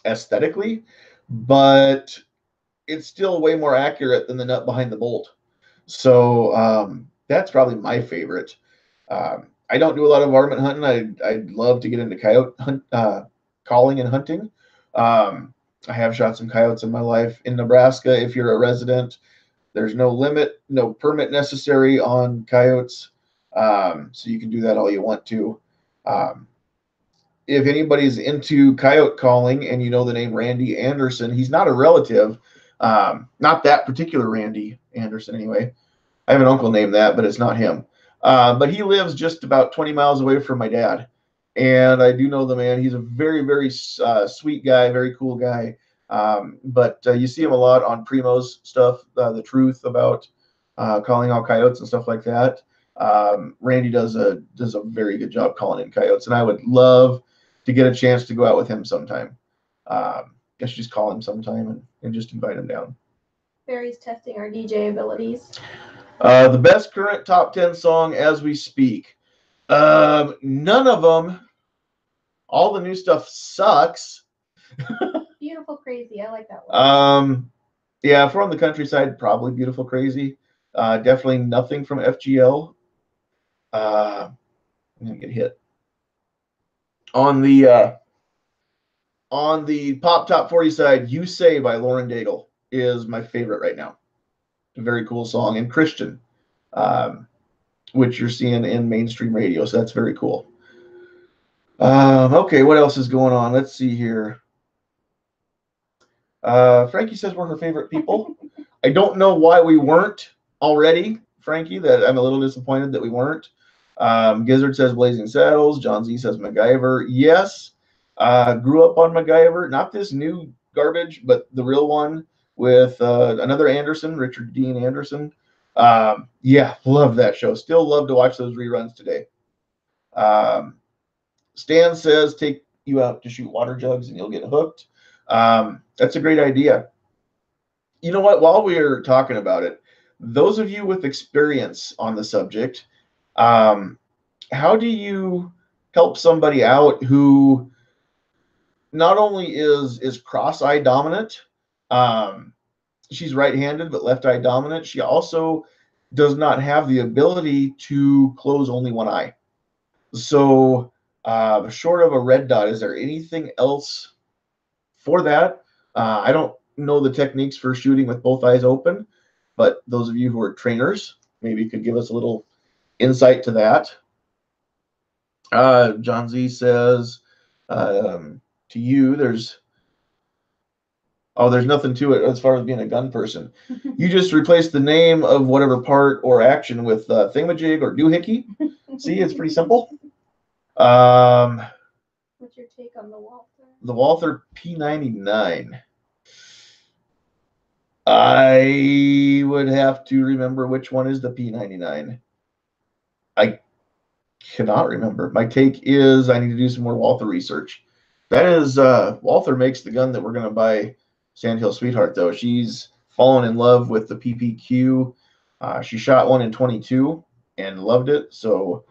aesthetically, but it's still way more accurate than the nut behind the bolt. So that's probably my favorite. I don't do a lot of varmint hunting. I'd love to get into coyote calling and hunting. I have shot some coyotes in my life. In Nebraska, if you're a resident, there's no limit, no permit necessary on coyotes. So you can do that all you want to. If anybody's into coyote calling and you know the name Randy Anderson, he's not a relative. Not that particular Randy Anderson, anyway. I have an uncle named that, but it's not him. But he lives just about 20 miles away from my dad. And I do know the man. He's a very, very sweet guy, very cool guy. But you see him a lot on Primo's stuff, the truth about calling out coyotes and stuff like that. Randy does a very good job calling in coyotes, and I would love to get a chance to go out with him sometime. I should just call him sometime and just invite him down. Barry's testing our DJ abilities. The best current top 10 song as we speak. None of them. All the new stuff sucks. Beautiful Crazy. I like that one. Yeah, if we're on the countryside, probably Beautiful Crazy. Definitely nothing from FGL. I'm gonna get hit. On the pop top 40 side, You Say by Lauren Daigle is my favorite right now. A very cool song, and Christian, which you're seeing in mainstream radio, so that's very cool. Okay, what else is going on? Let's see here. Frankie says we're her favorite people. I don't know why we weren't already, Frankie. That I'm a little disappointed that we weren't. Gizzard says Blazing Saddles. John Z says MacGyver. Yes, grew up on MacGyver. Not this new garbage, but the real one with another Anderson, Richard Dean Anderson. Yeah, love that show. Still love to watch those reruns today. Stan says take you out to shoot water jugs and you'll get hooked. That's a great idea. You know what? While we're talking about it, those of you with experience on the subject, how do you help somebody out who not only is cross-eye dominant, she's right-handed but left-eye dominant, she also does not have the ability to close only one eye. So Short of a red dot, is there anything else for that? I don't know the techniques for shooting with both eyes open, but those of you who are trainers maybe could give us a little insight to that. John Z says, to you, there's nothing to it as far as being a gun person. You just replace the name of whatever part or action with thingamajig or doohickey. See, it's pretty simple. What's your take on the Walther? The Walther P99. I would have to remember which one is the P99. I cannot remember. My take is I need to do some more Walther research. That is, Walther makes the gun that we're going to buy Sandhills Sweetheart, though. She's fallen in love with the PPQ. She shot one in 22 and loved it. So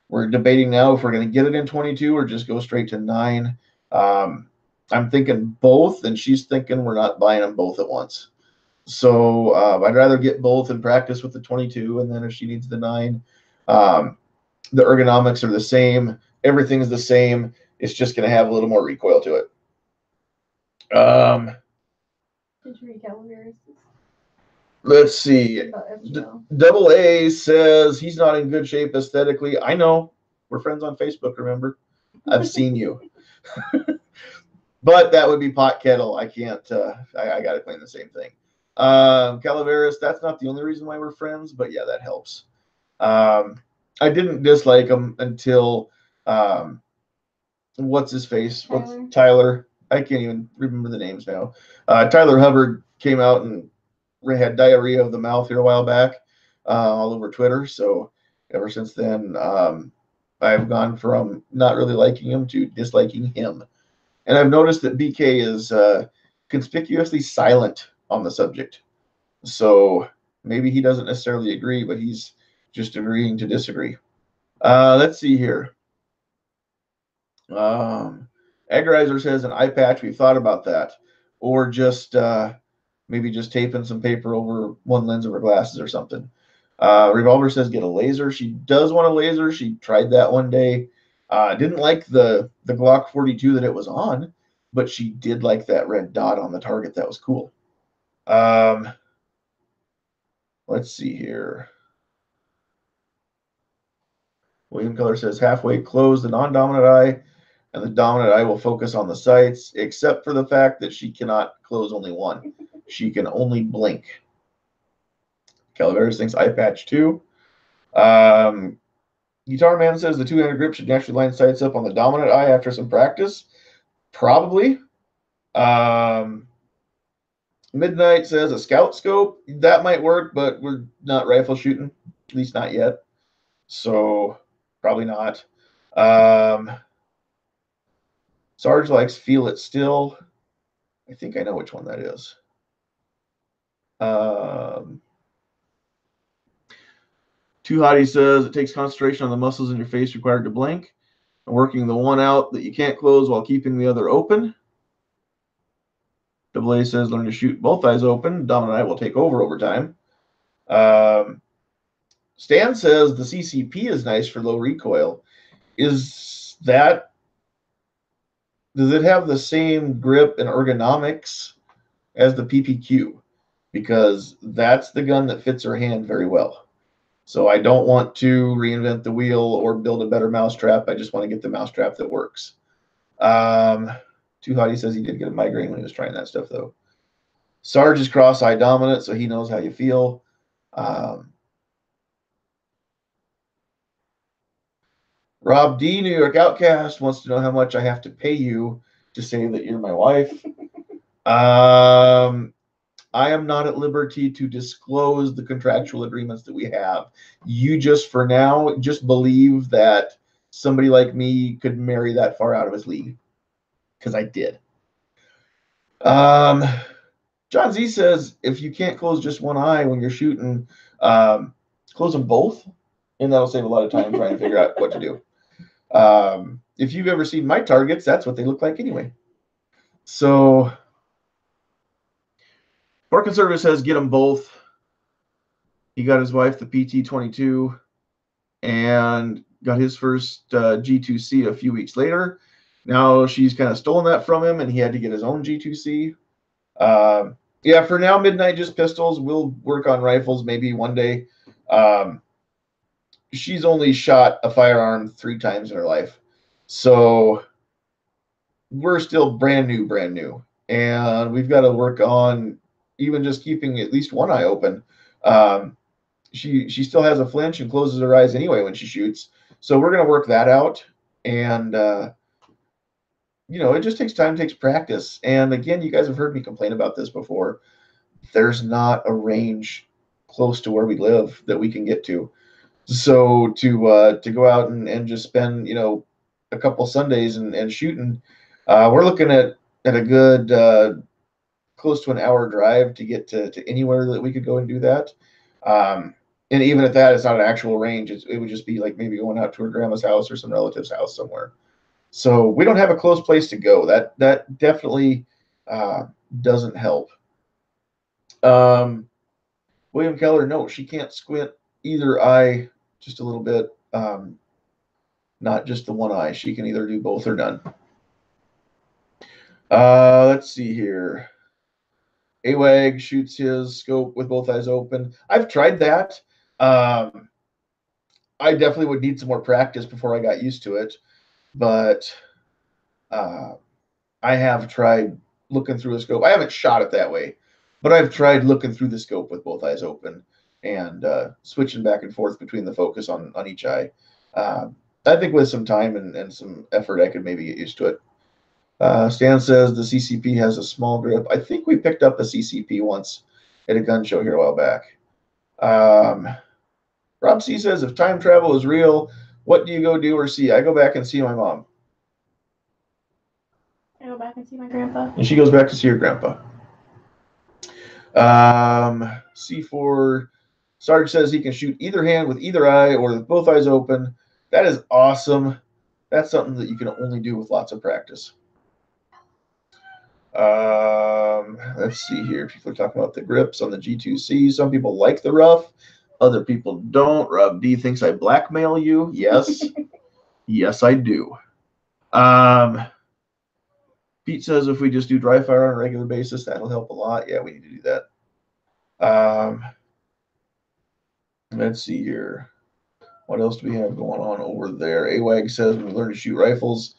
we're debating now if we're going to get it in 22 or just go straight to 9. I'm thinking both, and she's thinking we're not buying them both at once. So I'd rather get both and practice with the 22, and then if she needs the 9, the ergonomics are the same. Everything is the same. It's just going to have a little more recoil to it. Did you read Calaveras? Let's see. Double A says he's not in good shape aesthetically. I know. We're friends on Facebook, remember? I've seen you. But that would be pot kettle. I can't. I got to claim the same thing. Calaveras, that's not the only reason why we're friends, but yeah, that helps. I didn't dislike him until what's his face? What's Tyler? I can't even remember the names now. Tyler Hubbard came out and had diarrhea of the mouth here a while back, all over Twitter. So ever since then, I've gone from not really liking him to disliking him. And I've noticed that BK is conspicuously silent on the subject. So maybe he doesn't necessarily agree, but he's just agreeing to disagree. Let's see here. Agorizer says an eye patch. We've thought about that. Or just maybe just taping some paper over one lens of her glasses or something. Revolver says get a laser. She does want a laser. She tried that one day. Didn't like the Glock 42 that it was on, but she did like that red dot on the target. That was cool. Let's see here. William Keller says halfway close the non-dominant eye, and the dominant eye will focus on the sights, except for the fact that she cannot close only one. She can only blink. Calaveras thinks eye patch too. Guitar Man says the two-handed grip should naturally line sights up on the dominant eye after some practice. Probably. Midnight says a scout scope. That might work, but we're not rifle shooting, at least not yet. So probably not. Sarge likes Feel It Still. I think I know which one that is. Too Hottie says it takes concentration on the muscles in your face required to blink, and working the one out that you can't close while keeping the other open. Double A says learn to shoot both eyes open. Dominant eye will take over time. Stan says the CCP is nice for low recoil. Does it have the same grip and ergonomics as the PPQ? Because that's the gun that fits her hand very well. So I don't want to reinvent the wheel or build a better mousetrap. I just want to get the mousetrap that works. Too Hottie says he did get a migraine when he was trying that stuff, though. Sarge is cross-eye dominant, so he knows how you feel. Rob D, New York Outcast, wants to know how much I have to pay you to say that you're my wife. I am not at liberty to disclose the contractual agreements that we have. You just, for now, just believe that somebody like me could marry that far out of his league. Because I did. John Z says, if you can't close just one eye when you're shooting, close them both, and that'll save a lot of time trying to figure out what to do. If you've ever seen my targets, that's what they look like anyway. So, More Conservative says get them both. He got his wife the PT-22, and got his first G2C a few weeks later. Now she's kind of stolen that from him, and he had to get his own G2C. Yeah, for now, Midnight just pistols. We'll work on rifles maybe one day. She's only shot a firearm 3 times in her life, so we're still brand new, and we've got to work on even just keeping at least one eye open. Um, she still has a flinch and closes her eyes anyway when she shoots, so we're going to work that out. And it just takes time, takes practice. And again, you guys have heard me complain about this before. There's not a range close to where we live that we can get to. So to go out and just spend a couple Sundays and shooting, we're looking at a good close to an hour drive to get to anywhere that we could go and do that. And even at that, it's not an actual range. It would just be like maybe going out to her grandma's house or some relative's house somewhere. So we don't have a close place to go. That definitely doesn't help. William Keller, no, she can't squint either eye just a little bit. Not just the one eye. She can either do both or none. Let's see here. AWAG shoots his scope with both eyes open. I've tried that. I definitely would need some more practice before I got used to it. But I have tried looking through a scope. I haven't shot it that way, but I've tried looking through the scope with both eyes open and switching back and forth between the focus on each eye. I think with some time and some effort, I could maybe get used to it. Stan says the CCP has a small grip. I think we picked up a CCP once at a gun show here a while back. Rob C says, if time travel is real, what do you go do or see? I go back and see my mom. I go back and see my grandpa. And she goes back to see her grandpa. C4 Sarge says he can shoot either hand with either eye or with both eyes open. That is awesome. That's something that you can only do with lots of practice. Let's see here. People are talking about the grips on the G2C. Some people like the rough. Other people don't. Rob D thinks I blackmail you. Yes. Yes, I do. Pete says if we just do dry fire on a regular basis, that'll help a lot. Yeah, we need to do that. Let's see here. What else do we have going on over there? AWAG says when we learn to shoot rifles,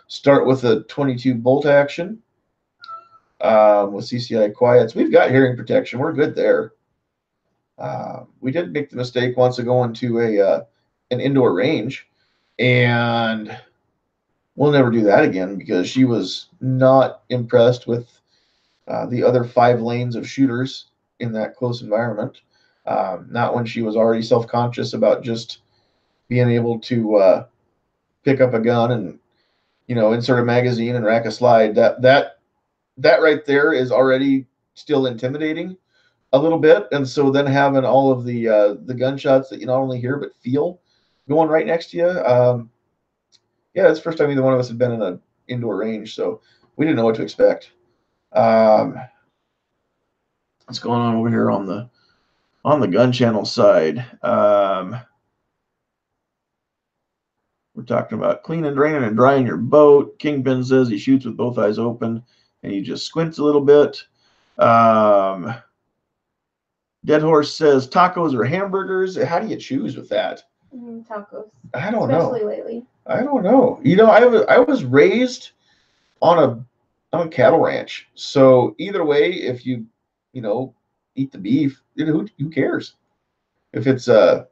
start with a 22 bolt action with CCI quiets. We've got hearing protection. We're good there. We did make the mistake once of going to an indoor range, and we'll never do that again because she was not impressed with the other 5 lanes of shooters in that close environment. Not when she was already self-conscious about just being able to pick up a gun and insert a magazine and rack a slide. That right there is already still intimidating a little bit, and so then having all of the gunshots that you not only hear but feel going right next to you. Yeah, it's the first time either one of us had been in an indoor range, so we didn't know what to expect. What's going on over here on the gun channel side? We're talking about cleaning, draining, and drying your boat. Kingpin says he shoots with both eyes open, and he just squints a little bit. Dead Horse says tacos or hamburgers. How do you choose with that? Tacos. I don't know. Especially lately. I don't know. I was raised on a cattle ranch, so either way, if you eat the beef, who cares if it's a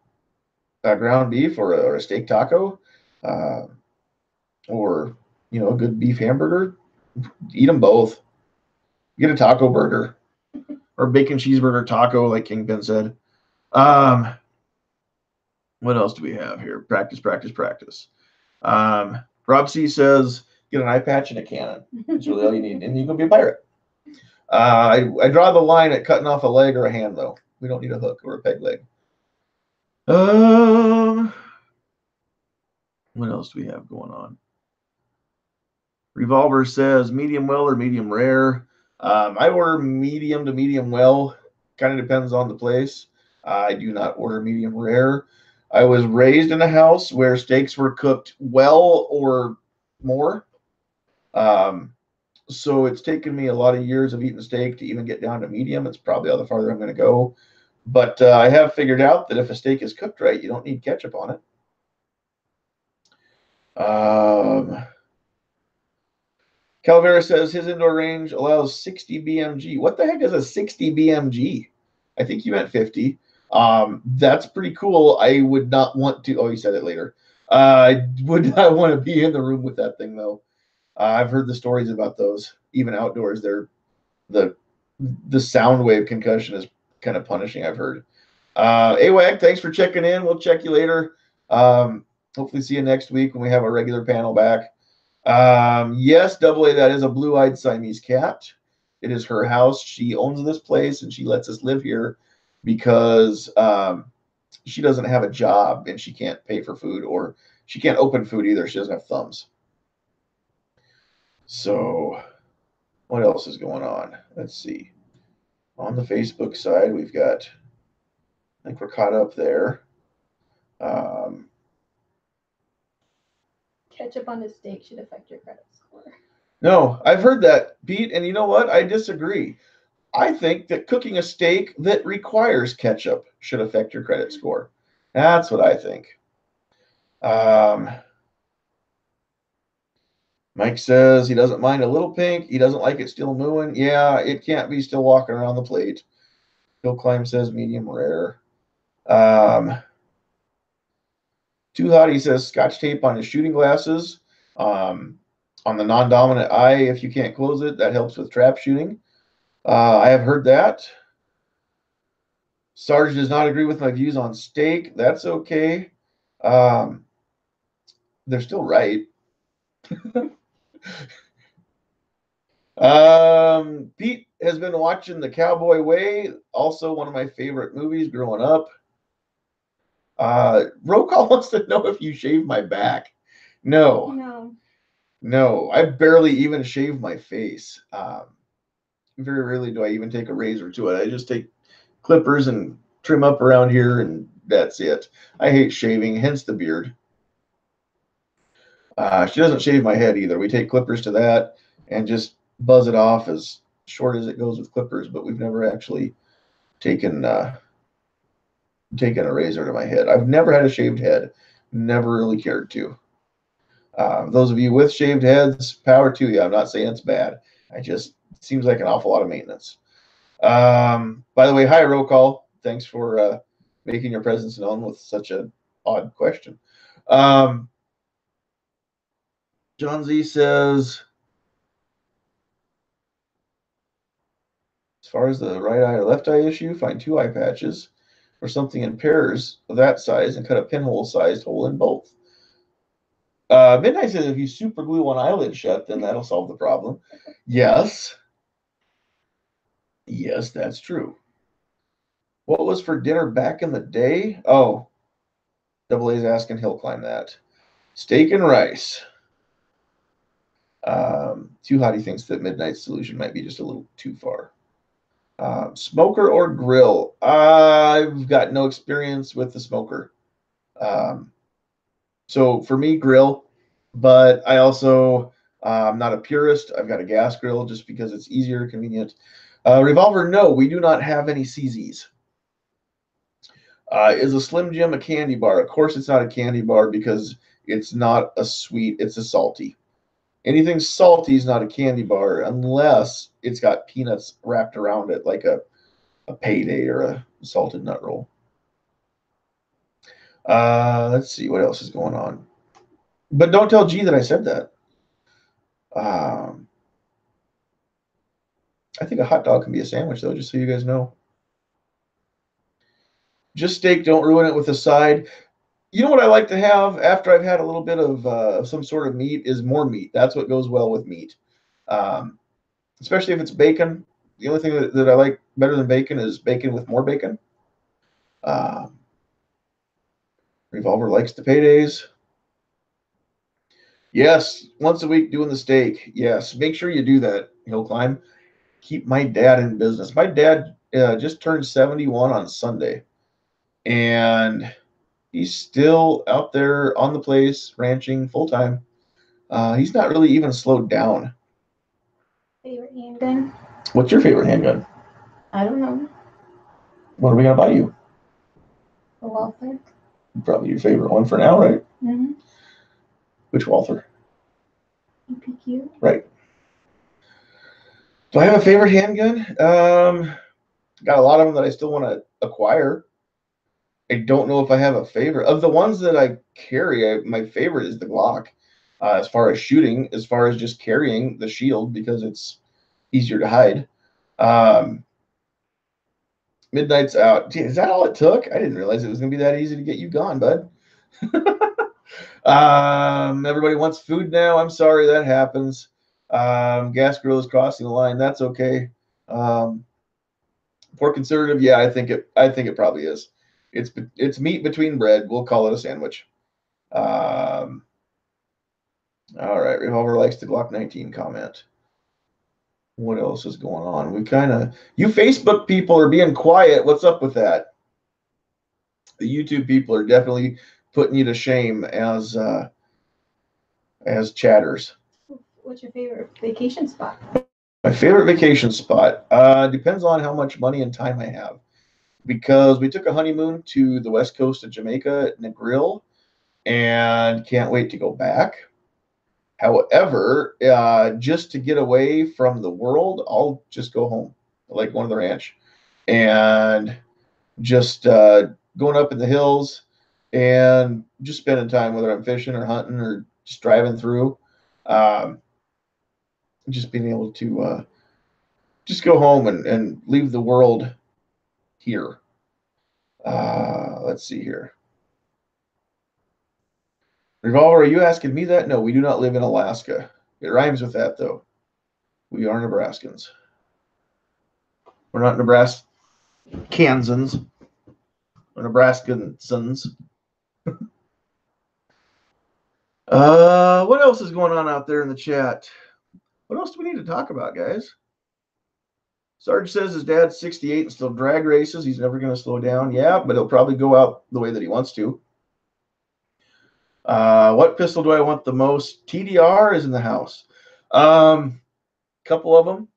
ground beef or a steak taco, or a good beef hamburger. Eat them both. Get a taco burger or bacon cheeseburger taco, like Kingpin said. What else do we have here? Practice, practice, practice. Rob C says, get an eye patch and a cannon. That's really all you need, and you can be a pirate. I draw the line at cutting off a leg or a hand, though. We don't need a hook or a peg leg. What else do we have going on? Revolver says medium well or medium rare. I order medium to medium well. Kind of depends on the place. I do not order medium rare. I was raised in a house where steaks were cooked well or more. Um, so it's taken me a lot of years of eating steak to even get down to medium. It's probably all the farther I'm going to go. But I have figured out that if a steak is cooked right, you don't need ketchup on it. Calvera says his indoor range allows 60 BMG. What the heck is a 60 BMG? I think you meant 50. That's pretty cool. I would not want to. Oh, you said it later. I would not want to be in the room with that thing, though. I've heard the stories about those. Even outdoors, the the sound wave concussion is kind of punishing, I've heard. AWAG, thanks for checking in. We'll check you later. Hopefully see you next week when we have our regular panel back. Yes, Double A, that is a blue-eyed Siamese cat. It is her house. She owns this place, and she lets us live here because she doesn't have a job, and she can't pay for food, or she can't open food either. She doesn't have thumbs. So what else is going on? Let's see. On the Facebook side, we've got, I think we're caught up there. Ketchup on a steak should affect your credit score. No, I've heard that, Pete, and you know what? I disagree. I think that cooking a steak that requires ketchup should affect your credit score. That's what I think. Mike says he doesn't mind a little pink. He doesn't like it still mooing. Yeah, it can't be still walking around the plate. Bill Climb says medium rare. Too hot, he says scotch tape on his shooting glasses. On the non-dominant eye, if you can't close it, that helps with trap shooting. I have heard that. Sarge does not agree with my views on steak. That's okay. They're still right. Pete has been watching The Cowboy Way, also one of my favorite movies growing up. Rocall wants to know if you shave my back. No. I barely even shave my face. Very rarely do I even take a razor to it. I just take clippers and trim up around here, and that's it. I hate shaving, hence the beard. She doesn't shave my head either. We take clippers to that and just buzz it off as short as it goes with clippers, but we've never actually taken a razor to my head. I've never had a shaved head. Never really cared to. Those of you with shaved heads, power to you. I'm not saying it's bad. It seems like an awful lot of maintenance. By the way, hi, roll call. Thanks for making your presence known with such an odd question. John Z says, as far as the right eye or left eye issue, find 2 eye patches or something in pairs of that size and cut a pinhole-sized hole in both. Midnight says if you super glue one eyelid shut, then that'll solve the problem. Yes, that's true. What was for dinner back in the day? Oh, Double A's asking, he'll climb that. Steak and rice. Too Hottie thinks that Midnight's solution might be just a little too far. Smoker or grill? I've got no experience with the smoker. So for me, grill. But I also, I'm not a purist. I've got a gas grill just because it's easier, convenient. Revolver, no, we do not have any CZs. Is a Slim Jim a candy bar? Of course it's not a candy bar because it's not a sweet, it's a salty. Anything salty is not a candy bar unless it's got peanuts wrapped around it like a payday or a salted nut roll. Let's see what else is going on. But don't tell G that I said that. I think a hot dog can be a sandwich, though, just so you guys know. Just steak, don't ruin it with a side. You know what I like to have after I've had a little bit of some sort of meat is more meat. That's what goes well with meat. Especially if it's bacon. The only thing that I like better than bacon is bacon with more bacon. Revolver likes the paydays. Yes, once a week doing the steak. Yes, make sure you do that, Hill Climb. Keep my dad in business. My dad just turned 71 on Sunday, and He's still out there on the place, ranching full time. He's not really even slowed down. Favorite handgun? What's your favorite handgun? I don't know. What are we gonna buy you? A Walther. Probably your favorite one for now, right? Mm-hmm. Which Walther? EPQ. Right. Do I have a favorite handgun? Got a lot of them that I still want to acquire. I don't know if I have a favorite. Of the ones that I carry, my favorite is the Glock. As far as shooting, as far as just carrying the shield because it's easier to hide. Midnight's out. Gee, is that all it took? I didn't realize it was going to be that easy to get you gone, bud. Everybody wants food now. I'm sorry that happens. Gas grill is crossing the line. That's okay. For conservative, yeah, I think it probably is. It's meat between bread. We'll call it a sandwich. All right, Revolver likes the Glock 19 comment. What else is going on? You Facebook people are being quiet. What's up with that? The YouTube people are definitely putting you to shame as chatters. What's your favorite vacation spot? My favorite vacation spot depends on how much money and time I have. Because we took a honeymoon to the west coast of Jamaica at Negril and can't wait to go back. However, just to get away from the world, I'll just go home, like one of the ranch, and just going up in the hills and just spending time, whether I'm fishing or hunting or just driving through. Just being able to just go home and leave the world here. Let's see here. Revolver, are you asking me that? No, we do not live in Alaska. It rhymes with that, though. We are Nebraskans. We're not Nebraskans. We're Nebraskans. What else is going on out there in the chat? What else do we need to talk about, guys? Sarge says his dad's 68 and still drag races. He's never going to slow down. Yeah, but he'll probably go out the way that he wants to. What pistol do I want the most? TDR is in the house. Couple of them.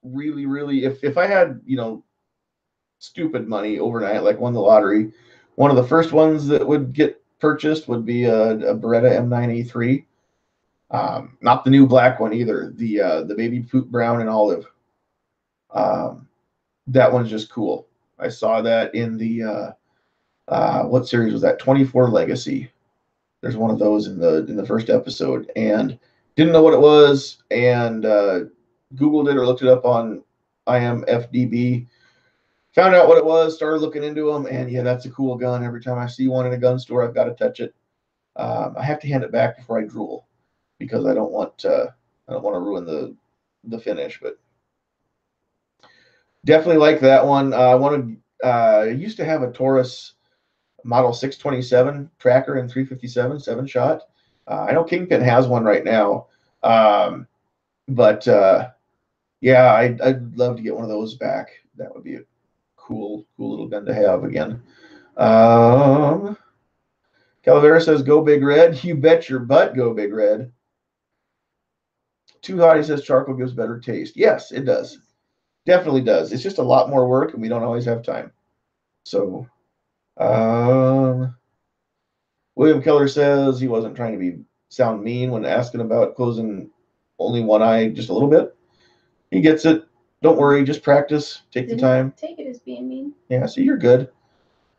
Really, really, if I had, stupid money overnight, like won the lottery, one of the first ones that would get purchased would be a Beretta M9A3. Not the new black one either. The baby poop brown and olive. That one's just cool. I saw that in the what series was that? 24 Legacy. There's one of those in the first episode, and didn't know what it was, and Googled it or looked it up on IMFDB. Found out what it was, started looking into them, and yeah, that's a cool gun. Every time I see one in a gun store, I've got to touch it. I have to hand it back before I drool because I don't want to ruin the finish. But definitely like that one. I used to have a Taurus Model 627 tracker in 357 7-shot. I know Kingpin has one right now, but yeah, I'd love to get one of those back. That would be a cool little gun to have again. Calavera says, "Go Big Red." You bet your butt, go Big Red. Too Hot, he says, charcoal gives better taste. Yes, it does. Definitely does. It's just a lot more work, and we don't always have time. So, William Keller says he wasn't trying to sound mean when asking about closing only one eye just a little bit. He gets it. Don't worry. Just practice. Take the time. Take it as being mean. Yeah, so you're good.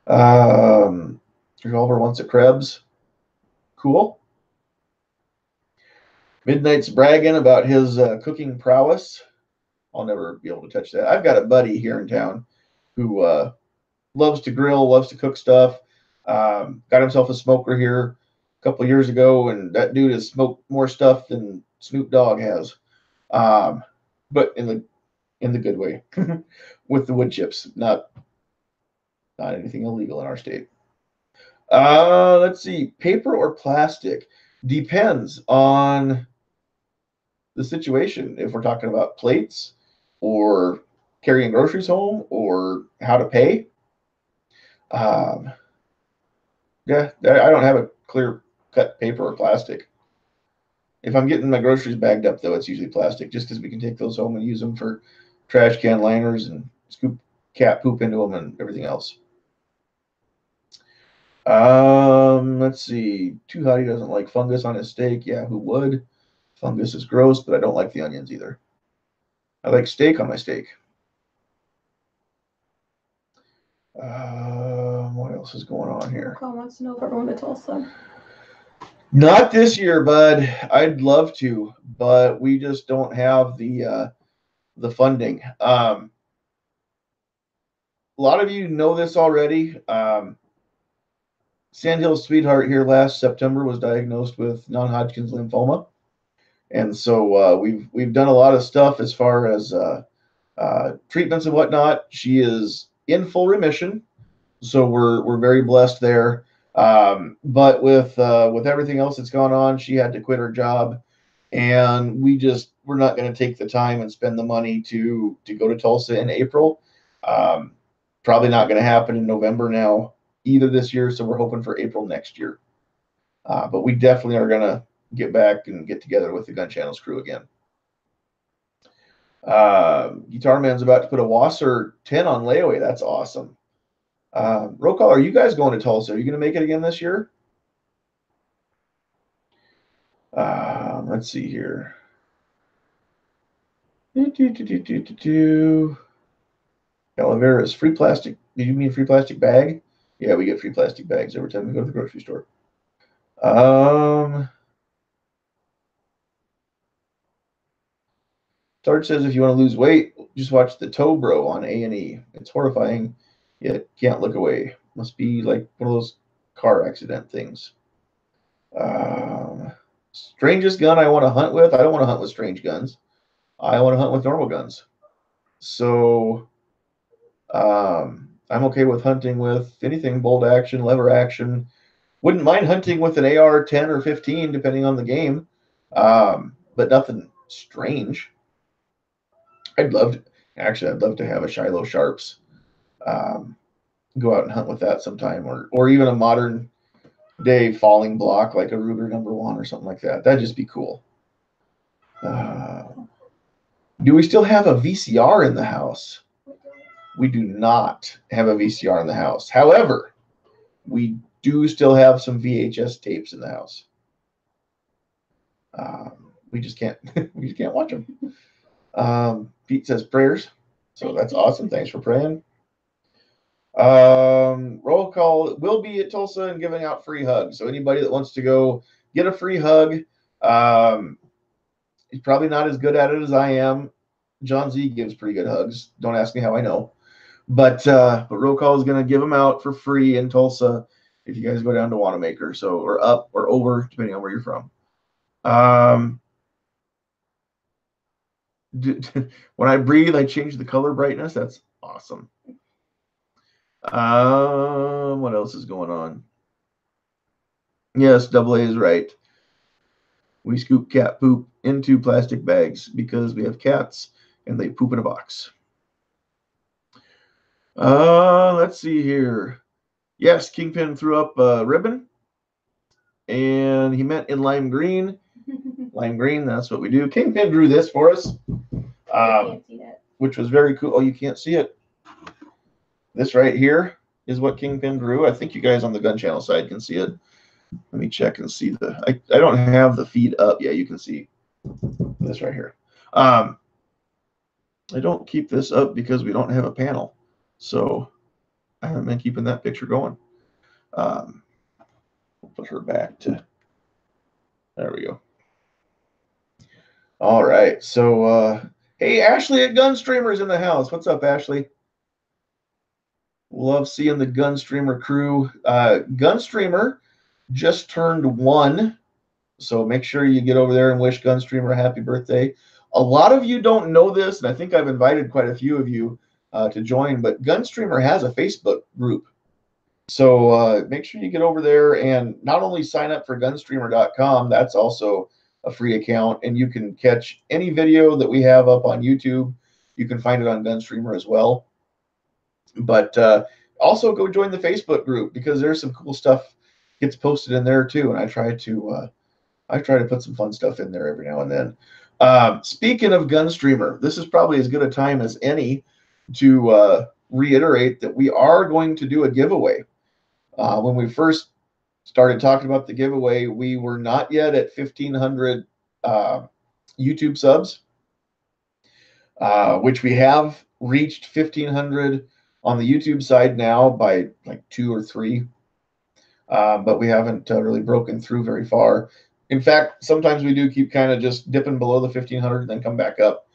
Revolver wants a Krebs. Cool. Midnight's bragging about his cooking prowess. I'll never be able to touch that. I've got a buddy here in town who loves to grill, loves to cook stuff. Got himself a smoker here a couple of years ago, and that dude has smoked more stuff than Snoop Dogg has, but in the good way, with the wood chips, not anything illegal in our state. Let's see, paper or plastic depends on the situation. If we're talking about plates or carrying groceries home or how to pay. Yeah, I don't have a clear cut paper or plastic. If I'm getting my groceries bagged up, though, it's usually plastic, just because we can take those home and use them for trash can liners and scoop cat poop into them and everything else. Let's see. Too Hottie doesn't like fungus on his steak. Yeah, who would? Fungus is gross, but I don't like the onions either. I like steak on my steak. What else is going on here? Cole wants to know if we're going to Tulsa. Not this year, bud. I'd love to, but we just don't have the funding. A lot of you know this already. Sandhills sweetheart here last September was diagnosed with non-Hodgkin's lymphoma, and so we've done a lot of stuff as far as treatments and whatnot. She is in full remission, so we're very blessed there. But with everything else that's gone on, she had to quit her job, and we're not going to take the time and spend the money to go to Tulsa in April. Probably not going to happen in November now either this year, so we're hoping for April next year. But we definitely are going to get back and get together with the Gun Channels crew again. Guitar Man's about to put a Wasser 10 on layaway. That's awesome. Roll call, are you guys going to Tulsa? Are you going to make it again this year? Let's see here. Calavera's free plastic. Did you mean free plastic bag? Yeah, we get free plastic bags every time we go to the grocery store. Sarge says if you want to lose weight, just watch the Toe Bro on A&E. It's horrifying, yet can't look away. Must be like one of those car accident things. Strangest gun I want to hunt with? I don't want to hunt with strange guns. I want to hunt with normal guns. So I'm okay with hunting with anything bolt action, lever action. Wouldn't mind hunting with an AR 10 or 15, depending on the game, but nothing strange. I'd love to have a Shiloh Sharps. Go out and hunt with that sometime, or even a modern day falling block like a Ruger #1 or something like that. That'd just be cool. Do we still have a VCR in the house? We do not have a VCR in the house. However, we do still have some VHS tapes in the house. We just can't watch them. Pete says prayers, so that's awesome. Thanks for praying. Roll call will be at Tulsa and giving out free hugs. So anybody that wants to go get a free hug, he's probably not as good at it as I am. John Z gives pretty good hugs. Don't ask me how I know. But roll call is going to give them out for free in Tulsa if you guys go down to Wanamaker, so or up or over depending on where you're from. When I breathe, I change the color brightness. That's awesome. What else is going on? Yes, Double A is right. We scoop cat poop into plastic bags because we have cats and they poop in a box. Let's see here. Yes, Kingpin threw up a ribbon, and he meant in lime green. Lime green, that's what we do. Kingpin drew this for us, which was very cool. Oh, you can't see it. This right here is what Kingpin drew. I think you guys on the Gun Channel side can see it. Let me check and see I don't have the feed up. Yeah, you can see this right here. I don't keep this up because we don't have a panel. So I haven't been keeping that picture going. We'll put her back to, there we go. All right. So, hey, Ashley at Gunstreamer's in the house. What's up, Ashley? Love seeing the Gunstreamer crew. Gunstreamer just turned 1. So make sure you get over there and wish Gunstreamer a happy birthday. A lot of you don't know this, and I think I've invited quite a few of you to join, but Gunstreamer has a Facebook group. So make sure you get over there and not only sign up for gunstreamer.com, that's also a free account, and you can catch any video that we have up on YouTube. You can find it on Gunstreamer as well. But also go join the Facebook group because there's some cool stuff gets posted in there too, and I try to put some fun stuff in there every now and then. Speaking of Gunstreamer, this is probably as good a time as any to reiterate that we are going to do a giveaway. When we first started talking about the giveaway, we were not yet at 1,500 YouTube subs, which we have reached 1,500 on the YouTube side now by like 2 or 3, but we haven't really broken through very far. In fact, sometimes we do keep kind of just dipping below the 1,500 and then come back up.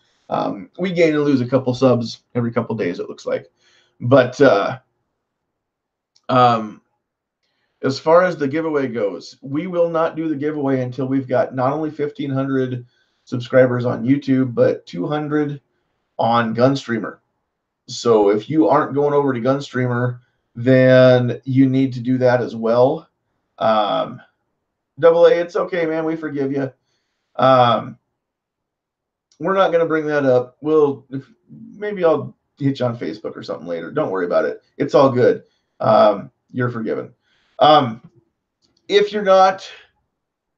We gain and lose a couple subs every couple days, it looks like. But as far as the giveaway goes, we will not do the giveaway until we've got not only 1,500 subscribers on YouTube, but 200 on Gunstreamer. So if you aren't going over to Gunstreamer, then you need to do that as well. Double A, it's okay, man. We forgive you. We're not going to bring that up. Maybe I'll hit you on Facebook or something later. Don't worry about it. It's all good. You're forgiven. If you're not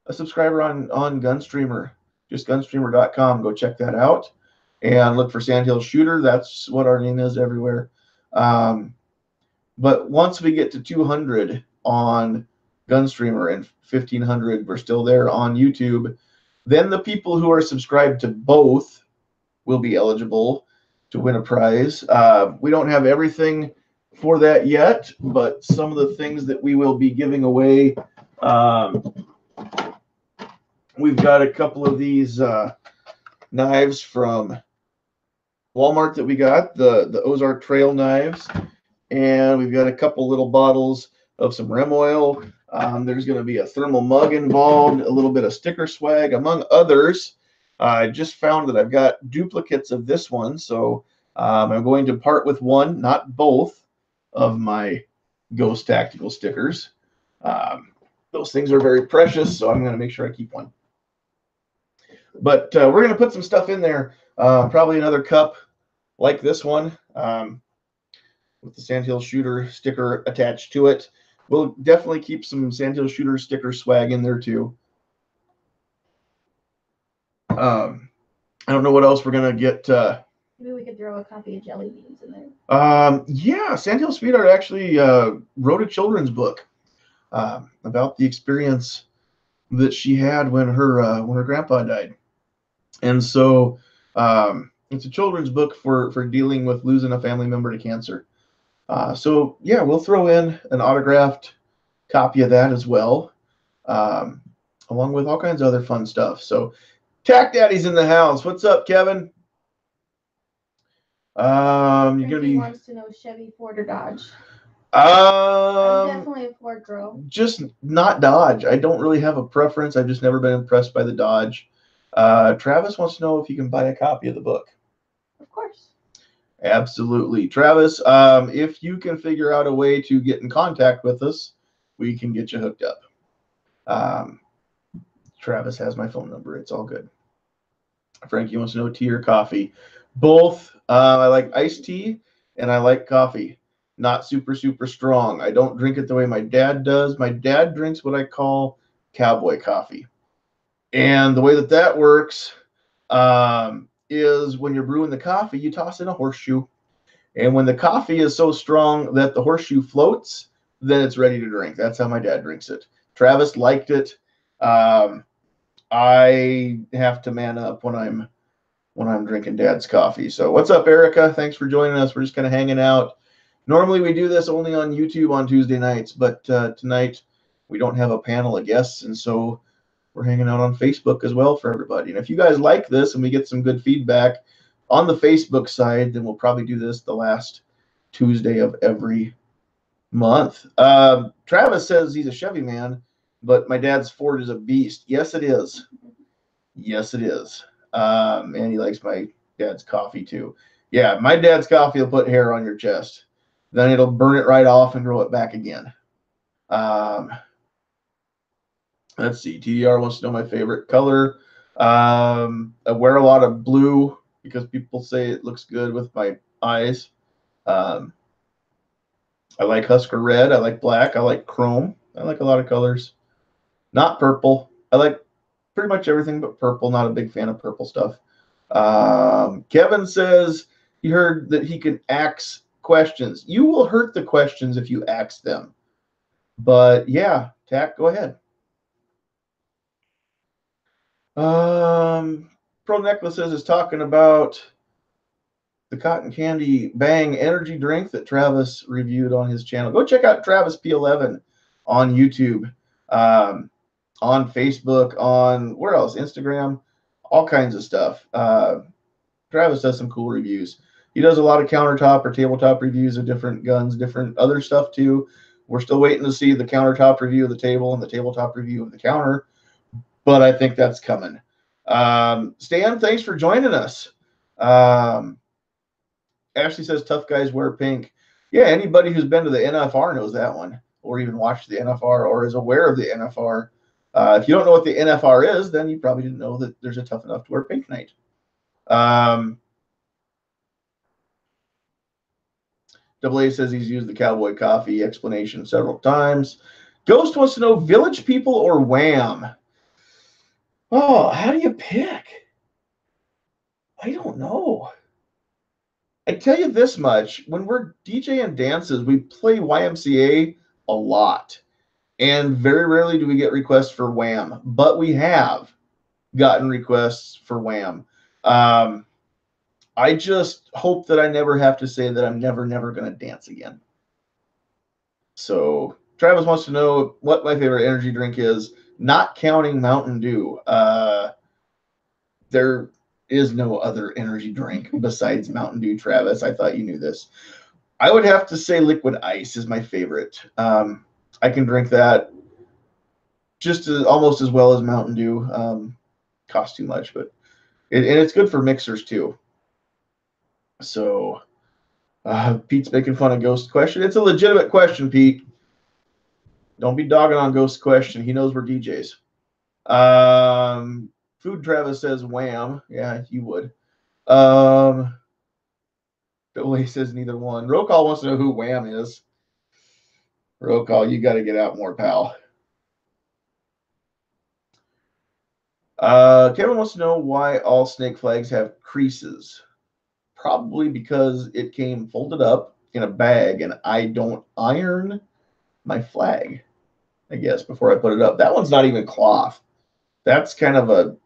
a subscriber on Gunstreamer, just gunstreamer.com, go check that out and look for Sandhills Shooter. That's what our name is everywhere. But once we get to 200 on Gunstreamer and 1,500, we're still there on YouTube, then the people who are subscribed to both will be eligible to win a prize. We don't have everything for that yet, but some of the things that we will be giving away, we've got a couple of these knives from Walmart that we got, the Ozark Trail knives, and we've got a couple little bottles of some Rem oil. There's going to be a thermal mug involved, a little bit of sticker swag, among others. I just found that I've got duplicates of this one, so I'm going to part with one, not both, of my Ghost Tactical stickers. Those things are very precious, so I'm going to make sure I keep one. But we're going to put some stuff in there, probably another cup like this one with the Sandhills Shooter sticker attached to it. We'll definitely keep some Sandhills Shooter sticker swag in there too. I don't know what else we're going to get. Maybe we could throw a copy of Jelly Beans in there. Yeah, Sandhills Sweetheart actually wrote a children's book about the experience that she had when her grandpa died. And so it's a children's book for dealing with losing a family member to cancer. So yeah, we'll throw in an autographed copy of that as well, along with all kinds of other fun stuff. So Tack Daddy's in the house. What's up, Kevin? You're gonna be. Wants to know Chevy, Ford, or Dodge. I'm definitely a Ford girl. Just not Dodge. I don't really have a preference. I've just never been impressed by the Dodge. Travis wants to know if you can buy a copy of the book. Of course. Absolutely. Travis, if you can figure out a way to get in contact with us, we can get you hooked up. Travis has my phone number. It's all good. Frankie wants to know tea or coffee. Both. I like iced tea and I like coffee. Not super, super strong. I don't drink it the way my dad does. My dad drinks what I call cowboy coffee. And the way that works is when you're brewing the coffee, you toss in a horseshoe. And when the coffee is so strong that the horseshoe floats, then it's ready to drink. That's how my dad drinks it. Travis liked it. I have to man up when I'm drinking Dad's coffee. So what's up, Erica? Thanks for joining us. We're just kind of hanging out. Normally we do this only on YouTube on Tuesday nights, but tonight we don't have a panel of guests, and so we're hanging out on Facebook as well for everybody. And if you guys like this and we get some good feedback on the Facebook side, then we'll probably do this the last Tuesday of every month. Travis says he's a Chevy man, but my dad's Ford is a beast. Yes, it is. Yes, it is. And he likes my dad's coffee too. Yeah, my dad's coffee will put hair on your chest. Then it'll burn it right off and grow it back again. Let's see. TDR wants to know my favorite color. I wear a lot of blue because people say it looks good with my eyes. I like Husker red. I like black. I like chrome. I like a lot of colors. Not purple. I like pretty much everything but purple. Not a big fan of purple stuff. Kevin says he heard that he can ask questions. You will hurt the questions if you ask them. But yeah, Tack, go ahead. Pro Necklaces is talking about the cotton candy bang energy drink that Travis reviewed on his channel. Go check out Travis P11 on YouTube, on Facebook, on where else? Instagram, all kinds of stuff. Travis does some cool reviews. He does a lot of countertop or tabletop reviews of different guns, different other stuff too. We're still waiting to see the countertop review of the table and the tabletop review of the counter, but I think that's coming. Stan, thanks for joining us. Ashley says tough guys wear pink. Yeah, anybody who's been to the NFR knows that one, or even watched the NFR or is aware of the NFR. If you don't know what the NFR is, then you probably didn't know that there's a tough enough to wear pink night. Double A says he's used the cowboy coffee explanation several times. Ghost wants to know Village People or Wham? Oh, how do you pick? I don't know. I tell you this much, when we're DJing dances, we play YMCA a lot. And very rarely do we get requests for Wham, but we have gotten requests for Wham. I just hope that I never have to say that I'm never going to dance again. So Travis wants to know what my favorite energy drink is, not counting Mountain Dew. There is no other energy drink besides Mountain Dew, Travis. I thought you knew this. I would have to say liquid ice is my favorite. I can drink that just almost as well as Mountain Dew. Costs too much, but and it's good for mixers too. So Pete's making fun of Ghost question. It's a legitimate question, Pete. Don't be dogging on Ghost question. He knows we're DJs. Food Travis says Wham. Yeah, you would. Billy says neither one. Roll Call wants to know who Wham is. Roll Call, you got to get out more, pal. Kevin wants to know why all snake flags have creases. Probably because it came folded up in a bag and I don't iron my flag, I guess, before I put it up. That one's not even cloth. That's kind of a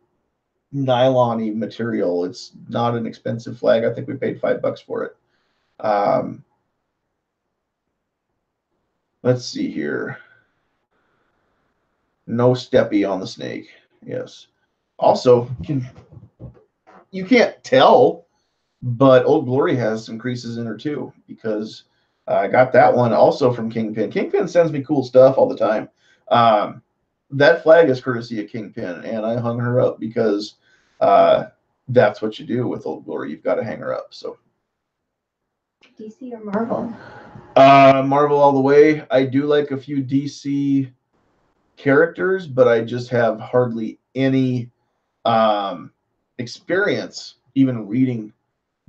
nylon-y material. It's not an expensive flag. I think we paid $5 for it. Let's see here. No steppy on the snake. Yes. Also, you can't tell, but Old Glory has some creases in her too, because I got that one also from Kingpin. Kingpin sends me cool stuff all the time. That flag is courtesy of Kingpin, and I hung her up because that's what you do with Old Glory. You've got to hang her up. So DC or Marvel? Marvel all the way. I do like a few DC characters, but I just have hardly any experience even reading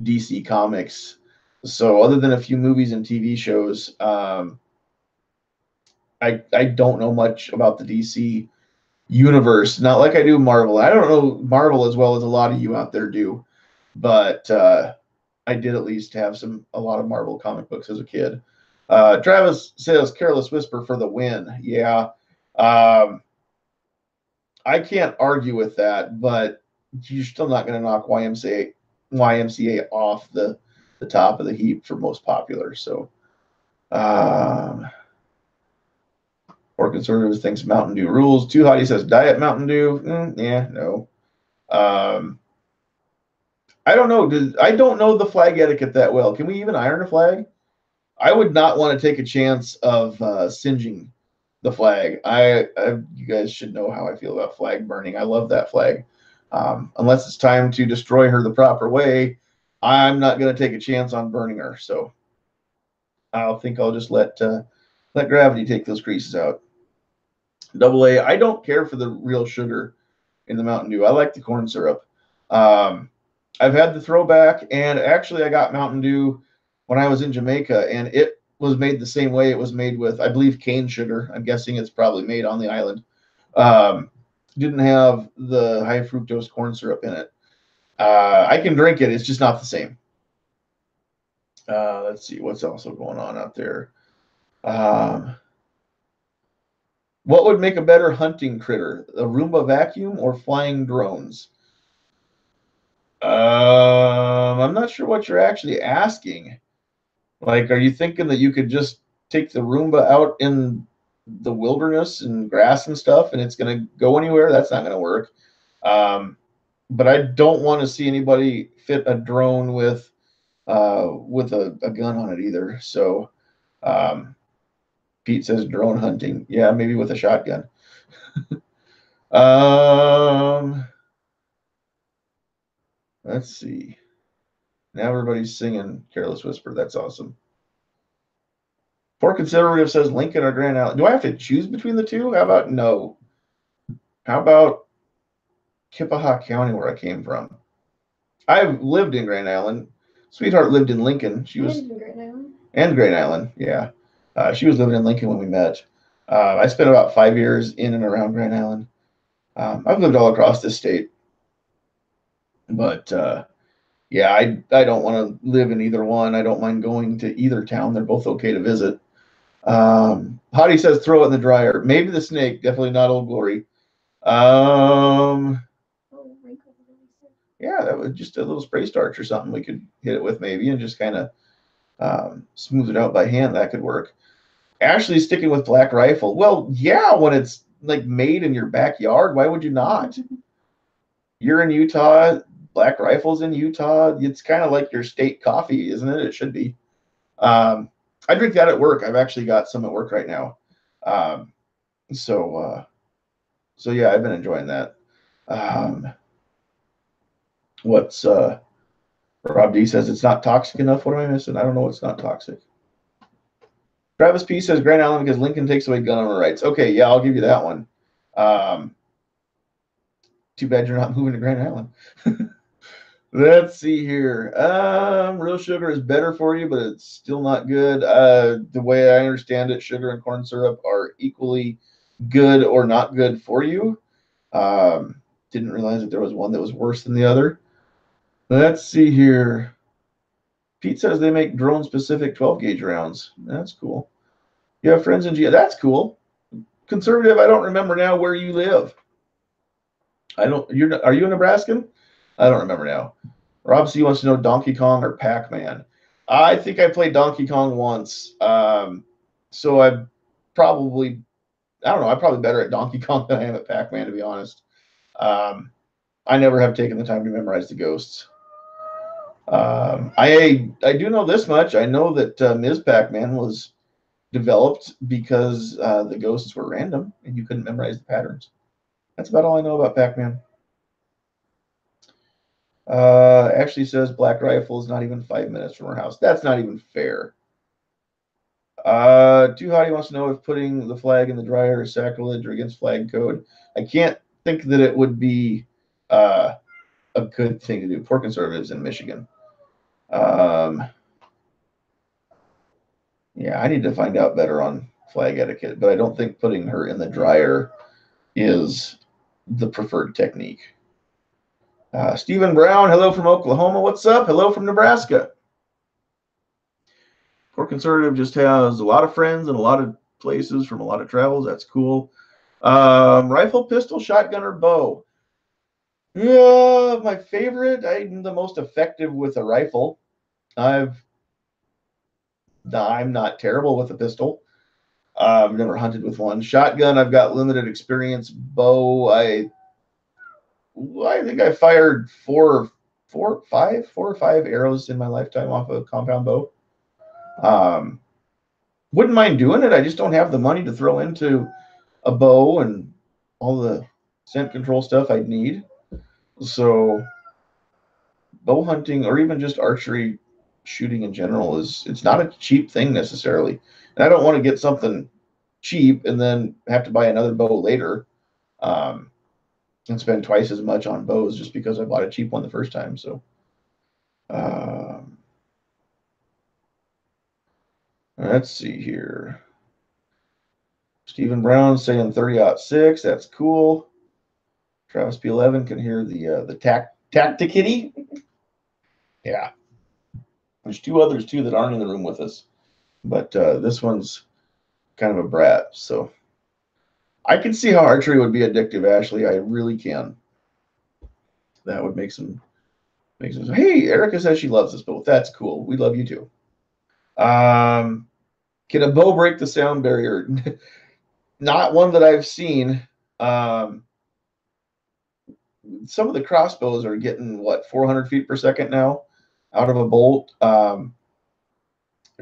DC comics. So other than a few movies and TV shows, I don't know much about the DC universe. Not like I do Marvel. I don't know Marvel as well as a lot of you out there do, but I did at least have a lot of Marvel comic books as a kid. Travis says Careless Whisper for the win. Yeah. I can't argue with that, but you're still not going to knock YMCA off the top of the heap for most popular. So, or conservatives thinks Mountain Dew rules. Too Hot, he says Diet Mountain Dew. Yeah, no. I don't know. I don't know the flag etiquette that well. Can we even iron a flag? I would not want to take a chance of singeing the flag. You guys should know how I feel about flag burning. I love that flag. Unless it's time to destroy her the proper way, I'm not going to take a chance on burning her. So I'll just let gravity take those creases out. Double A, I don't care for the real sugar in the Mountain Dew. I like the corn syrup. I've had the throwback, and actually I got Mountain Dew when I was in Jamaica, and it was made the same way it was made with, I believe, cane sugar. I'm guessing it's probably made on the island. Um, didn't have the high fructose corn syrup in it. I can drink it. It's just not the same. Let's see what's also going on out there. What would make a better hunting critter, a Roomba vacuum or flying drones? I'm not sure what you're actually asking. Like, are you thinking that you could just take the Roomba out in the wilderness and grass and stuff and it's going to go anywhere? That's not going to work. But I don't want to see anybody fit a drone with a gun on it either. So Pete says drone hunting. Yeah, maybe with a shotgun. Let's see. Now everybody's singing Careless Whisper. That's awesome. Poor Conservative says Lincoln or Grand Island. Do I have to choose between the two? How about no? How about Kippaha County, where I came from? I've lived in Grand Island. Sweetheart lived in Lincoln. She was in Grand Island. And Grand Island, yeah. She was living in Lincoln when we met. I spent about 5 years in and around Grand Island. I've lived all across this state, but yeah, I don't want to live in either one. I don't mind going to either town. They're both okay to visit. Hottie says throw it in the dryer. Maybe the snake, definitely not Old Glory. Yeah, that was just a little spray starch or something we could hit it with maybe and just kind of smooth it out by hand. That could work. Ashley sticking with Black Rifle. Well, yeah, when it's like made in your backyard, why would you not? You're in Utah. Black Rifle's in Utah. It's kind of like your state coffee, isn't it? It should be. I drink that at work. I've actually got some at work right now. So yeah, I've been enjoying that. What's Rob D says it's not toxic enough. What am I missing? I don't know what's not toxic. Travis P says Grand Island because Lincoln takes away gun owner rights. Okay, yeah, I'll give you that one. Too bad you're not moving to Grand Island. Let's see here. Real sugar is better for you, but it's still not good. The way I understand it, sugar and corn syrup are equally good or not good for you. Didn't realize that there was one that was worse than the other. Let's see here. Pete says they make drone-specific 12-gauge rounds. That's cool. You have friends in G. That's cool. Conservative, I don't remember now where you live. Are you a Nebraskan? I don't remember now. Rob C wants to know Donkey Kong or Pac-Man. I think I played Donkey Kong once. So I'm probably better at Donkey Kong than I am at Pac-Man, to be honest. I never have taken the time to memorize the ghosts. I do know this much. I know that Ms. Pac-Man was developed because the ghosts were random and you couldn't memorize the patterns. That's about all I know about Pac-Man. Ashley says Black Rifle is not even 5 minutes from her house. That's not even fair. Too Hottie wants to know if putting the flag in the dryer is sacrilege or against flag code. I can't think that it would be a good thing to do. Poor conservatives in Michigan. Yeah, I need to find out better on flag etiquette, but I don't think putting her in the dryer is the preferred technique. Stephen Brown, hello from Oklahoma. What's up? Hello from Nebraska. Poor conservative just has a lot of friends and a lot of places from a lot of travels. That's cool. Rifle, pistol, shotgun, or bow? Yeah, my favorite. I'm the most effective with a rifle. I'm not terrible with a pistol. I've never hunted with one. Shotgun, I've got limited experience. Bow, I think I fired four or five arrows in my lifetime off a compound bow. Wouldn't mind doing it. I just don't have the money to throw into a bow and all the scent control stuff I'd need. So bow hunting or even just archery shooting in general it's not a cheap thing necessarily. And I don't want to get something cheap and then have to buy another bow later and spend twice as much on bows just because I bought a cheap one the first time. So Let's see here. Stephen Brown saying 30-06. That's cool. Travis P11 can hear the tacticity. Yeah. There's two others too that aren't in the room with us, but this one's kind of a brat. So I can see how archery would be addictive, Ashley. I really can. That would make some. Hey, Erica says she loves us both. That's cool. We love you too. Can a bow break the sound barrier? Not one that I've seen. Some of the crossbows are getting what 400 feet per second now out of a bolt. A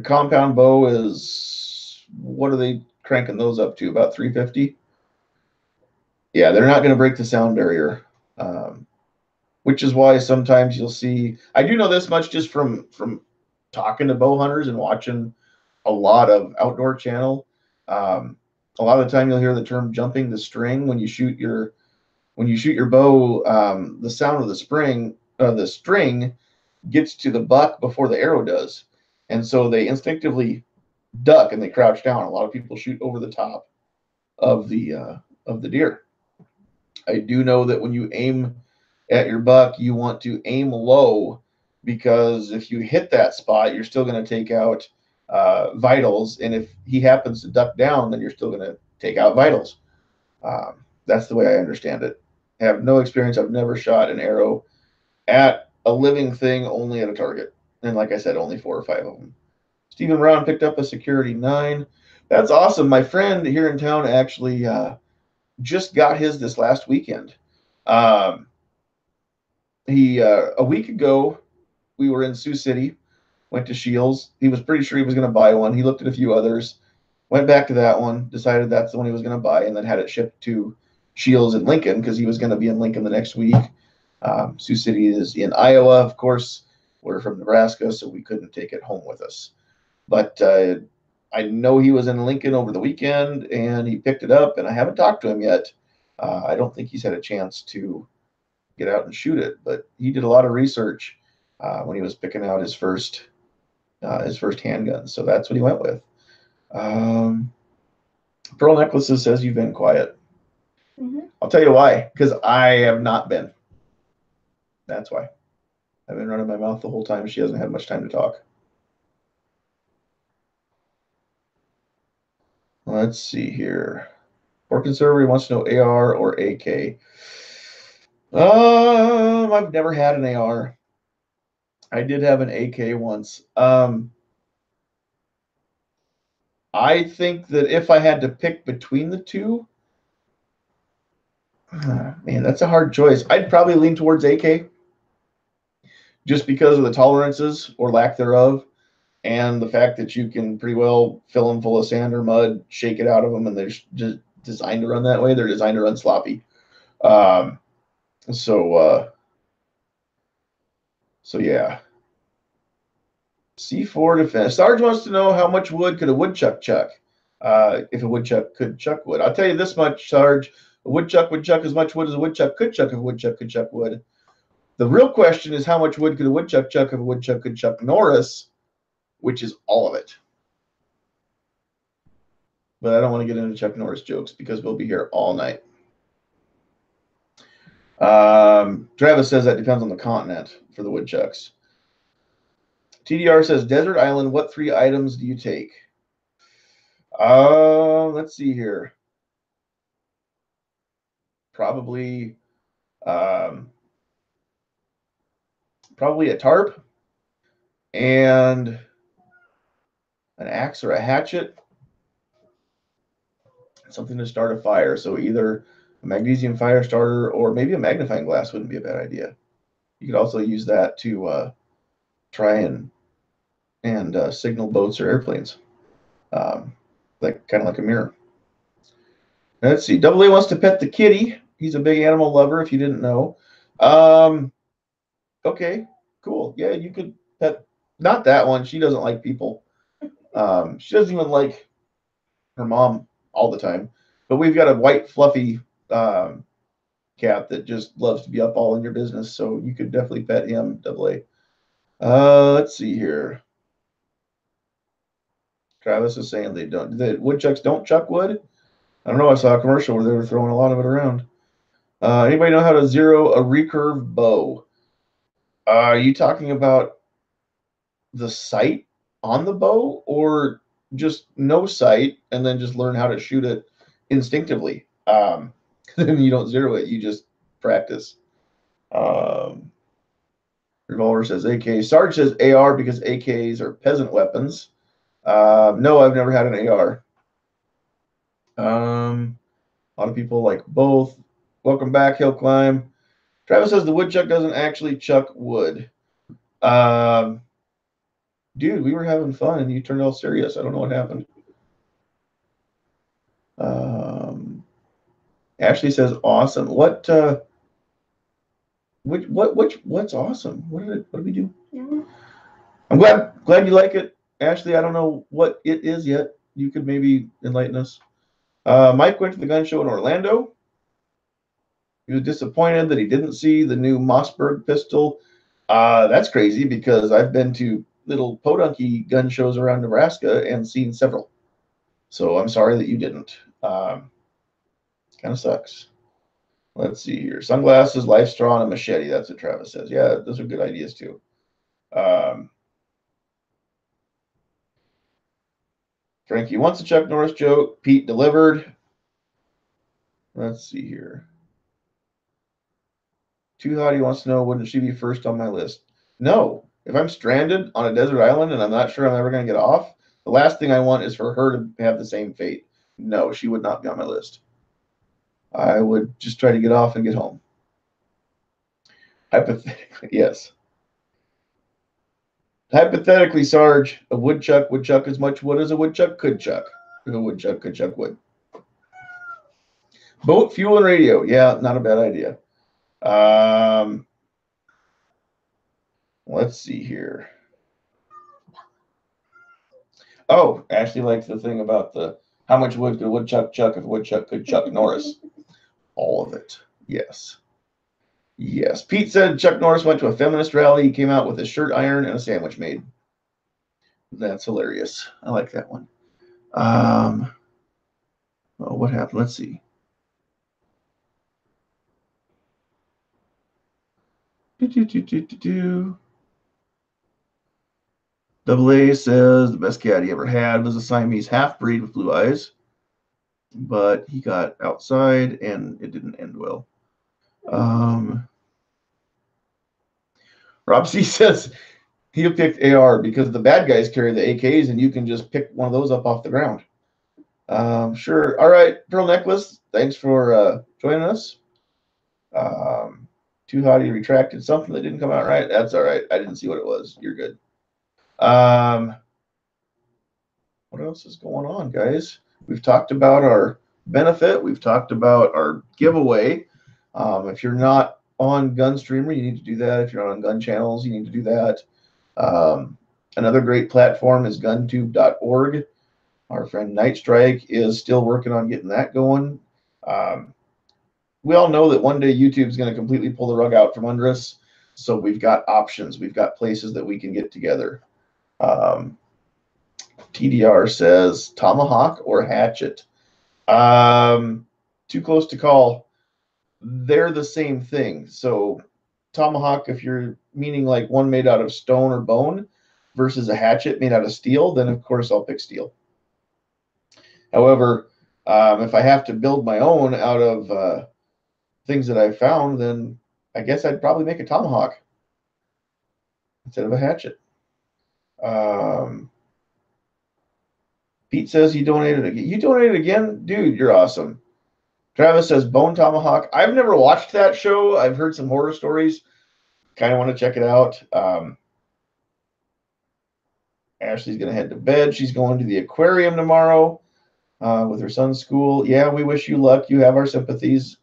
compound bow is, what are they cranking those up to? About 350. Yeah, they're not going to break the sound barrier, which is why sometimes you'll see. I do know this much just from talking to bow hunters and watching a lot of outdoor channel. A lot of the time you'll hear the term jumping the string when you shoot your bow. The sound of the string gets to the buck before the arrow does, and so they instinctively duck and they crouch down. A lot of people shoot over the top of the deer. I do know that when you aim at your buck, you want to aim low, because if you hit that spot, you're still going to take out vitals, and if he happens to duck down, then you're still going to take out vitals. That's the way I understand it. I have no experience. I've never shot an arrow at a living thing, only at a target. And like I said, only 4 or 5 of them. Stephen Brown picked up a security 9. That's awesome. My friend here in town actually just got his this last weekend. He a week ago, we were in Sioux City, went to Shields. He was pretty sure he was going to buy one. He looked at a few others, went back to that one, decided that's the one he was going to buy, and then had it shipped to Shields in Lincoln because he was going to be in Lincoln the next week. Sioux City is in Iowa, of course. We're from Nebraska, so we couldn't take it home with us. But I know he was in Lincoln over the weekend, and he picked it up, and I haven't talked to him yet. I don't think he's had a chance to get out and shoot it, but he did a lot of research when he was picking out his first handgun. So that's what he went with. Pearl Necklaces says you've been quiet. I'll tell you why, because I have not been. That's why. I've been running my mouth the whole time. She hasn't had much time to talk. Let's see here. Pork Conservator wants to know AR or AK. I've never had an AR. I did have an AK once. I think that if I had to pick between the two, man, that's a hard choice. I'd probably lean towards AK just because of the tolerances or lack thereof, and the fact that you can pretty well fill them full of sand or mud, shake it out of them, and they're just designed to run that way. They're designed to run sloppy. So yeah. C4 defense. Sarge wants to know how much wood could a woodchuck chuck? If a woodchuck could chuck wood. I'll tell you this much, Sarge. A woodchuck would chuck as much wood as a woodchuck could chuck if a woodchuck could chuck wood. The real question is how much wood could a woodchuck chuck if a woodchuck could chuck Norris, which is all of it. But I don't want to get into Chuck Norris jokes because we'll be here all night. Travis says that depends on the continent for the woodchucks. TDR says, Desert Island, what 3 items do you take? Let's see here. Probably a tarp and an axe or a hatchet, something to start a fire. So either a magnesium fire starter or maybe a magnifying glass wouldn't be a bad idea. You could also use that to try and signal boats or airplanes, like kind of like a mirror. Let's see. Double A wants to pet the kitty. He's a big animal lover, if you didn't know. Okay, cool. Yeah, you could pet. Not that one. She doesn't like people. She doesn't even like her mom all the time. But we've got a white, fluffy cat that just loves to be up all in your business. So you could definitely pet him, Double A. Let's see here. Travis is saying they don't. The woodchucks don't chuck wood. I don't know. I saw a commercial where they were throwing a lot of it around. Anybody know how to zero a recurve bow? Are you talking about the sight on the bow, or just no sight and then just learn how to shoot it instinctively? Then you don't zero it. You just practice. Revolver says AK. Sarge says AR because AKs are peasant weapons. No, I've never had an AR. A lot of people like both. Welcome back, Hill Climb. Travis says the woodchuck doesn't actually chuck wood. Dude, we were having fun and you turned all serious. I don't know what happened. Ashley says awesome. What's awesome? What did we do? Yeah. I'm glad you like it, Ashley. I don't know what it is yet. You could maybe enlighten us. Mike went to the gun show in Orlando. He was disappointed that he didn't see the new Mossberg pistol. That's crazy because I've been to little podunky gun shows around Nebraska and seen several. So I'm sorry that you didn't. Kind of sucks. Let's see here. Sunglasses, life straw, and a machete. That's what Travis says. Yeah, those are good ideas too. Frankie wants a Chuck Norris joke. Pete delivered. Let's see here. Too Hottie wants to know, wouldn't she be first on my list? No. If I'm stranded on a desert island and I'm not sure I'm ever going to get off, the last thing I want is for her to have the same fate. No, she would not be on my list. I would just try to get off and get home. Hypothetically, yes. Hypothetically, Sarge, a woodchuck would chuck as much wood as a woodchuck could chuck. If a woodchuck could chuck wood. Boat, fuel, and radio. Yeah, not a bad idea. Let's see here. Oh, Ashley likes the thing about the how much wood could a woodchuck chuck if a woodchuck could Chuck Norris. All of it. Yes. Yes. Pete said Chuck Norris went to a feminist rally. He came out with a shirt iron and a sandwich made. That's hilarious. I like that one. Well, what happened? Let's see. Double A says the best cat he ever had was a Siamese half-breed with blue eyes, but he got outside and it didn't end well. Rob C says he picked AR because the bad guys carry the AKs and you can just pick one of those up off the ground. Sure. All right, Pearl Necklace, thanks for joining us. Too Hottie retracted something that didn't come out right. That's all right. I didn't see what it was. You're good. What else is going on, guys? We've talked about our benefit. We've talked about our giveaway. If you're not on Gunstreamer, you need to do that. If you're not on Gun Channels, you need to do that. Another great platform is guntube.org. Our friend Night Strike is still working on getting that going. We all know that one day YouTube is going to completely pull the rug out from under us. So we've got options. We've got places that we can get together. TDR says tomahawk or hatchet. Too close to call. They're the same thing. So tomahawk, if you're meaning like one made out of stone or bone versus a hatchet made out of steel, then of course I'll pick steel. However, if I have to build my own out of things that I found, then I guess I'd probably make a tomahawk instead of a hatchet. Pete says he donated again. You donated again? Dude, you're awesome. Travis says Bone Tomahawk. I've never watched that show. I've heard some horror stories. Kind of want to check it out. Ashley's going to head to bed. She's going to the aquarium tomorrow with her son's school. Yeah, we wish you luck. You have our sympathies.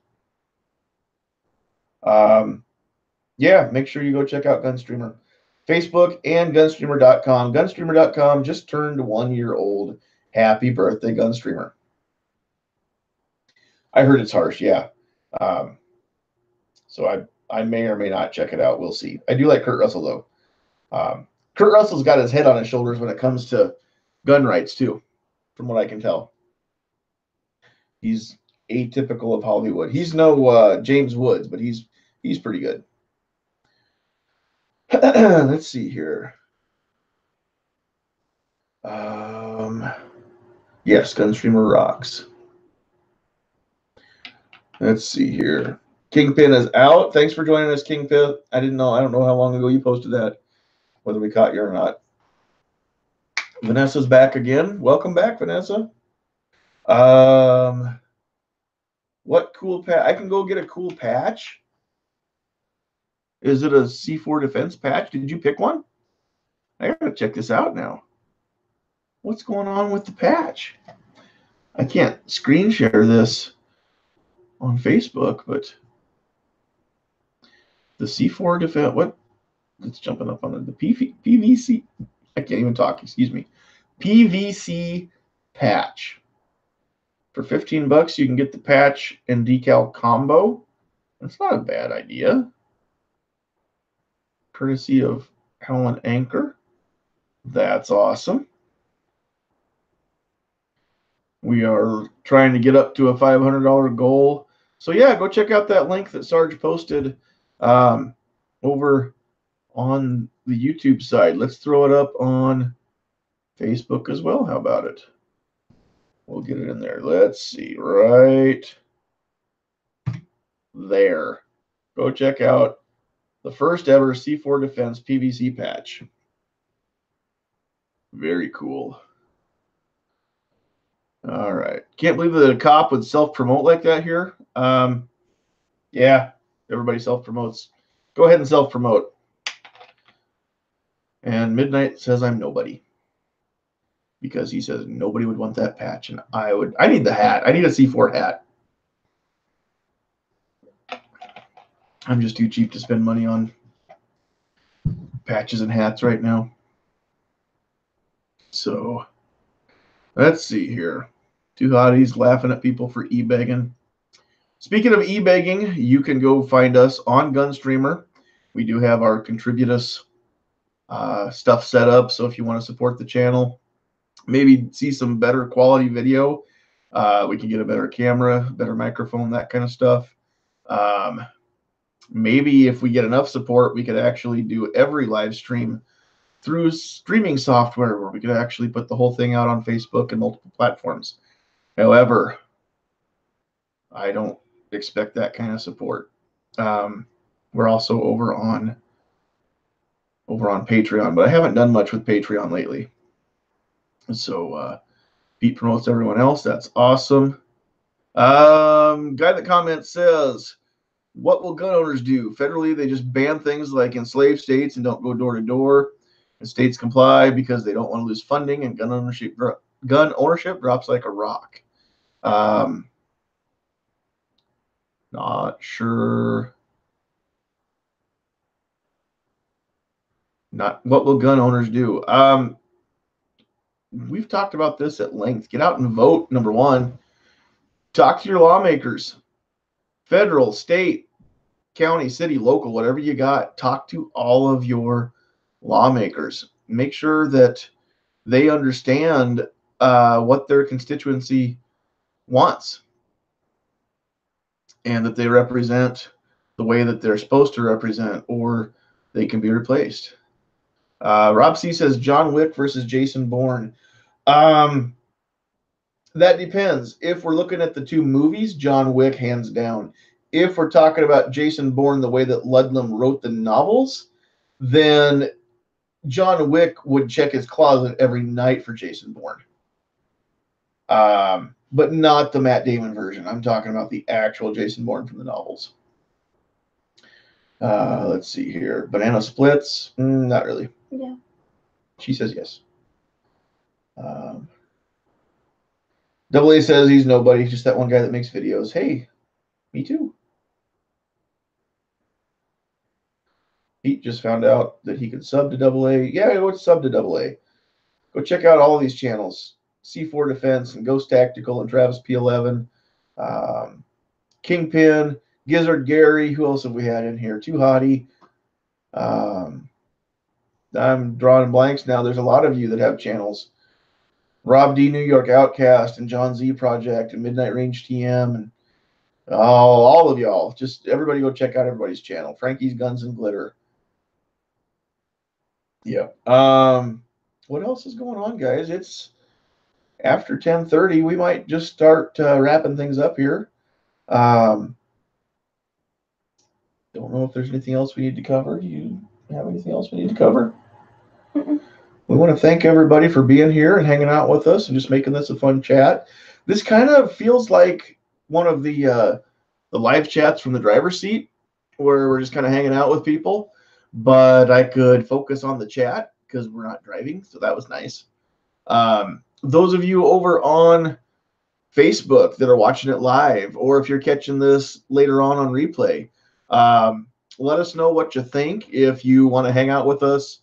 Yeah, make sure you go check out Gunstreamer. Facebook and Gunstreamer.com. Gunstreamer.com just turned 1 year old. Happy birthday, Gunstreamer. I heard it's harsh, yeah. So I may or may not check it out. We'll see. I do like Kurt Russell, though. Kurt Russell's got his head on his shoulders when it comes to gun rights too, from what I can tell. He's atypical of Hollywood. He's no James Woods, but he's pretty good. Let's see here. Yes, Gunstreamer rocks. Let's see here. Kingpin is out. Thanks for joining us, Kingpin. I don't know how long ago you posted that, whether we caught you or not. Vanessa's back again. Welcome back, Vanessa. What cool patch? I can go get a cool patch. Is it a C4 defense patch? Did you pick one? I gotta check this out now. What's going on with the patch? I can't screen share this on Facebook, but the C4 defense, what? It's jumping up on the PVC. I can't even talk, excuse me. PVC patch. For 15 bucks, you can get the patch and decal combo. That's not a bad idea. Courtesy of Helen Anchor. That's awesome. We are trying to get up to a $500 goal. So yeah, go check out that link that Sarge posted over on the YouTube side. Let's throw it up on Facebook as well. How about it? We'll get it in there. Let's see, right there. Go check out the first ever C4 Defense PVC patch. Very cool. All right. Can't believe that a cop would self-promote like that here. Yeah, everybody self-promotes. Go ahead and self-promote. And Midnight says I'm nobody. Because he says nobody would want that patch. And I would. I need the hat. I need a C4 hat. I'm just too cheap to spend money on patches and hats right now. So, let's see here. Two hotties laughing at people for e-begging. Speaking of e-begging, you can go find us on Gunstreamer. We do have our Contribute Us stuff set up. So if you want to support the channel, maybe see some better quality video, we can get a better camera, better microphone, that kind of stuff. Maybe if we get enough support, we could actually do every live stream through streaming software where we could actually put the whole thing out on Facebook and multiple platforms. However, I don't expect that kind of support. We're also over on Patreon, but I haven't done much with Patreon lately. So Pete promotes everyone else. That's awesome. Guy that comments says, what will gun owners do? Federally, they just ban things like enslaved states and don't go door to door. And states comply because they don't want to lose funding, and gun ownership drops like a rock. Not sure. Not what will gun owners do? We've talked about this at length. Get out and vote, number one. Talk to your lawmakers. Federal, state, county, city, local, whatever you got. Talk to all of your lawmakers. Make sure that they understand what their constituency wants and that they represent the way that they're supposed to represent, or they can be replaced. Rob C says John Wick versus Jason Bourne. That depends. If we're looking at the two movies, John Wick, hands down. If we're talking about Jason Bourne the way that Ludlum wrote the novels, then John Wick would check his closet every night for Jason Bourne. But not the Matt Damon version. I'm talking about the actual Jason Bourne from the novels. Let's see here. Banana splits? Not really. Yeah. She says yes. Double A says he's nobody. Just that one guy that makes videos. Hey, me too. Pete just found out that he could sub to Double A. Yeah, go sub to Double A. Go check out all of these channels. C4 Defense and Ghost Tactical and Travis P11. Kingpin, Gizzard Gary. Who else have we had in here? Too Hottie. I'm drawing blanks now. There's a lot of you that have channels. Rob D. New York Outcast and John Z Project and Midnight Range TM and all of y'all. Just everybody go check out everybody's channel. Frankie's Guns and Glitter. Yeah. What else is going on, guys? It's after 10:30. We might just start wrapping things up here. Don't know if there's anything else we need to cover. Do you have anything else we need to cover? We want to thank everybody for being here and hanging out with us and just making this a fun chat. This kind of feels like one of the live chats from the driver's seat where we're just kind of hanging out with people, but I could focus on the chat because we're not driving, so that was nice. Those of you over on Facebook that are watching it live, or if you're catching this later on replay, let us know what you think. If you want to hang out with us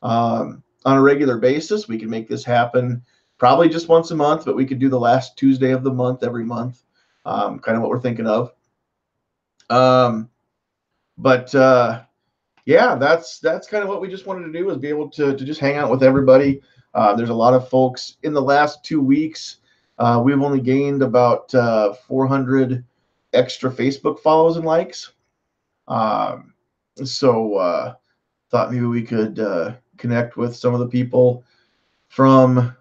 on a regular basis, we can make this happen probably just once a month, but we could do the last Tuesday of the month every month, kind of what we're thinking of. Yeah, that's kind of what we just wanted to do, is be able to just hang out with everybody. There's a lot of folks in the last 2 weeks. We've only gained about 400 extra Facebook follows and likes. So thought maybe we could connect with some of the people from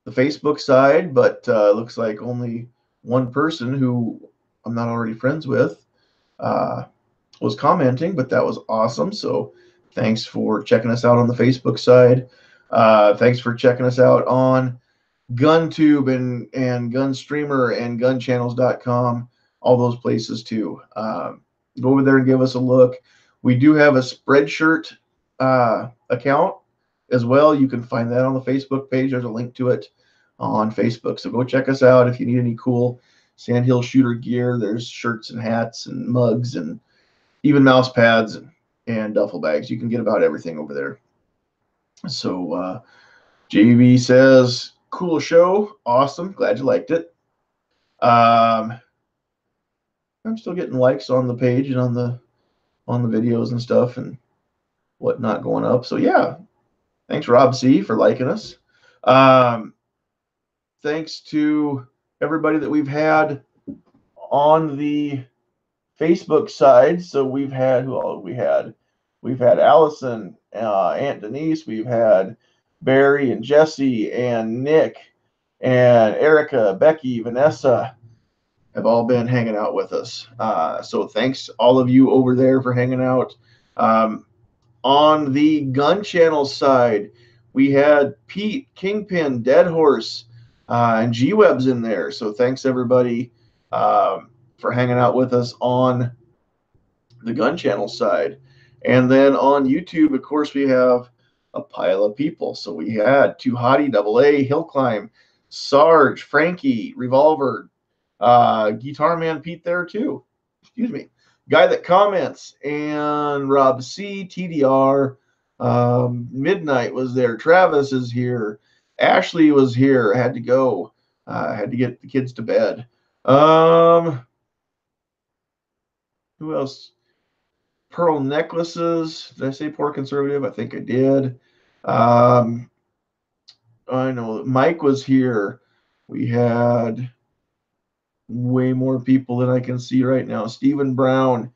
the Facebook side, but looks like only one person who I'm not already friends with was commenting, but that was awesome. So thanks for checking us out on the Facebook side. Thanks for checking us out on GunTube and GunStreamer and GunChannels.com, all those places too. Go over there and give us a look. We do have a Spreadshirt account as well. You can find that on the Facebook page. There's a link to it on Facebook. So go check us out if you need any cool Sandhill shooter gear. There's shirts and hats and mugs and even mouse pads and duffel bags. You can get about everything over there. So JV says, cool show. Awesome. Glad you liked it. I'm still getting likes on the page and on the videos and stuff and whatnot going up. So yeah, thanks Rob C for liking us. Thanks to everybody that we've had on the Facebook side. So we've had, who all we had? We've had Allison, Aunt Denise. We've had Barry and Jesse and Nick and Erica, Becky, Vanessa have all been hanging out with us. So thanks all of you over there for hanging out. On the Gun Channel side, we had Pete, Kingpin, Dead Horse, and G-Web's in there. So thanks everybody for hanging out with us on the Gun Channel side. And then on YouTube, of course, we have a pile of people. So we had Too Hottie, Double A, Hill Climb, Sarge, Frankie, Revolver, Guitar Man Pete there too. Excuse me. Guy that comments, and Rob C, TDR, Midnight was there. Travis is here. Ashley was here. Had to go. Had to get the kids to bed. Who else? Pearl Necklaces. Did I say poor conservative? I think I did. I know Mike was here. We had way more people than I can see right now. Stephen Brown.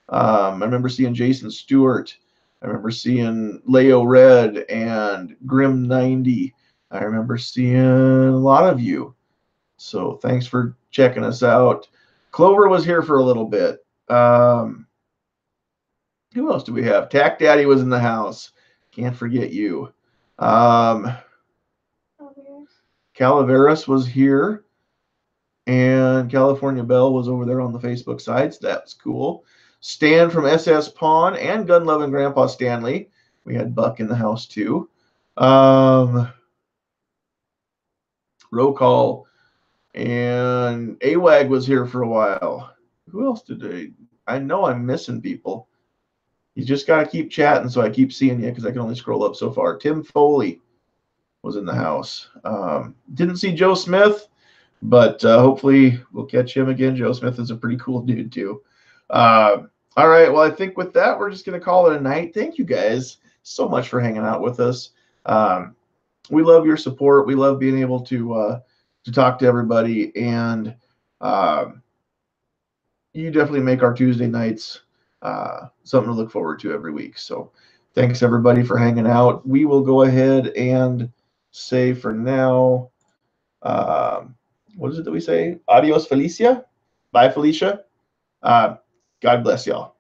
I remember seeing Jason Stewart. I remember seeing Leo Red and Grim 90. I remember seeing a lot of you. So thanks for checking us out. Clover was here for a little bit. Who else do we have? Tack Daddy was in the house. Can't forget you. Calaveras was here. And California Bell was over there on the Facebook side. So that's cool. Stan from SS Pawn and Gun Loving Grandpa Stanley. We had Buck in the house too. Roll Call. And AWAG was here for a while. Who else did I know I'm missing people. You just got to keep chatting so I keep seeing you because I can only scroll up so far. Tim Foley was in the house. Didn't see Joe Smith, but hopefully we'll catch him again. Joe Smith is a pretty cool dude too. All right. Well, I think with that, we're just going to call it a night. Thank you guys so much for hanging out with us. we love your support. We love being able to talk to everybody, and you definitely make our Tuesday nights something to look forward to every week. So thanks everybody for hanging out. We will go ahead and say for now, what is it that we say? Adios, Felicia. Bye, Felicia. God bless y'all.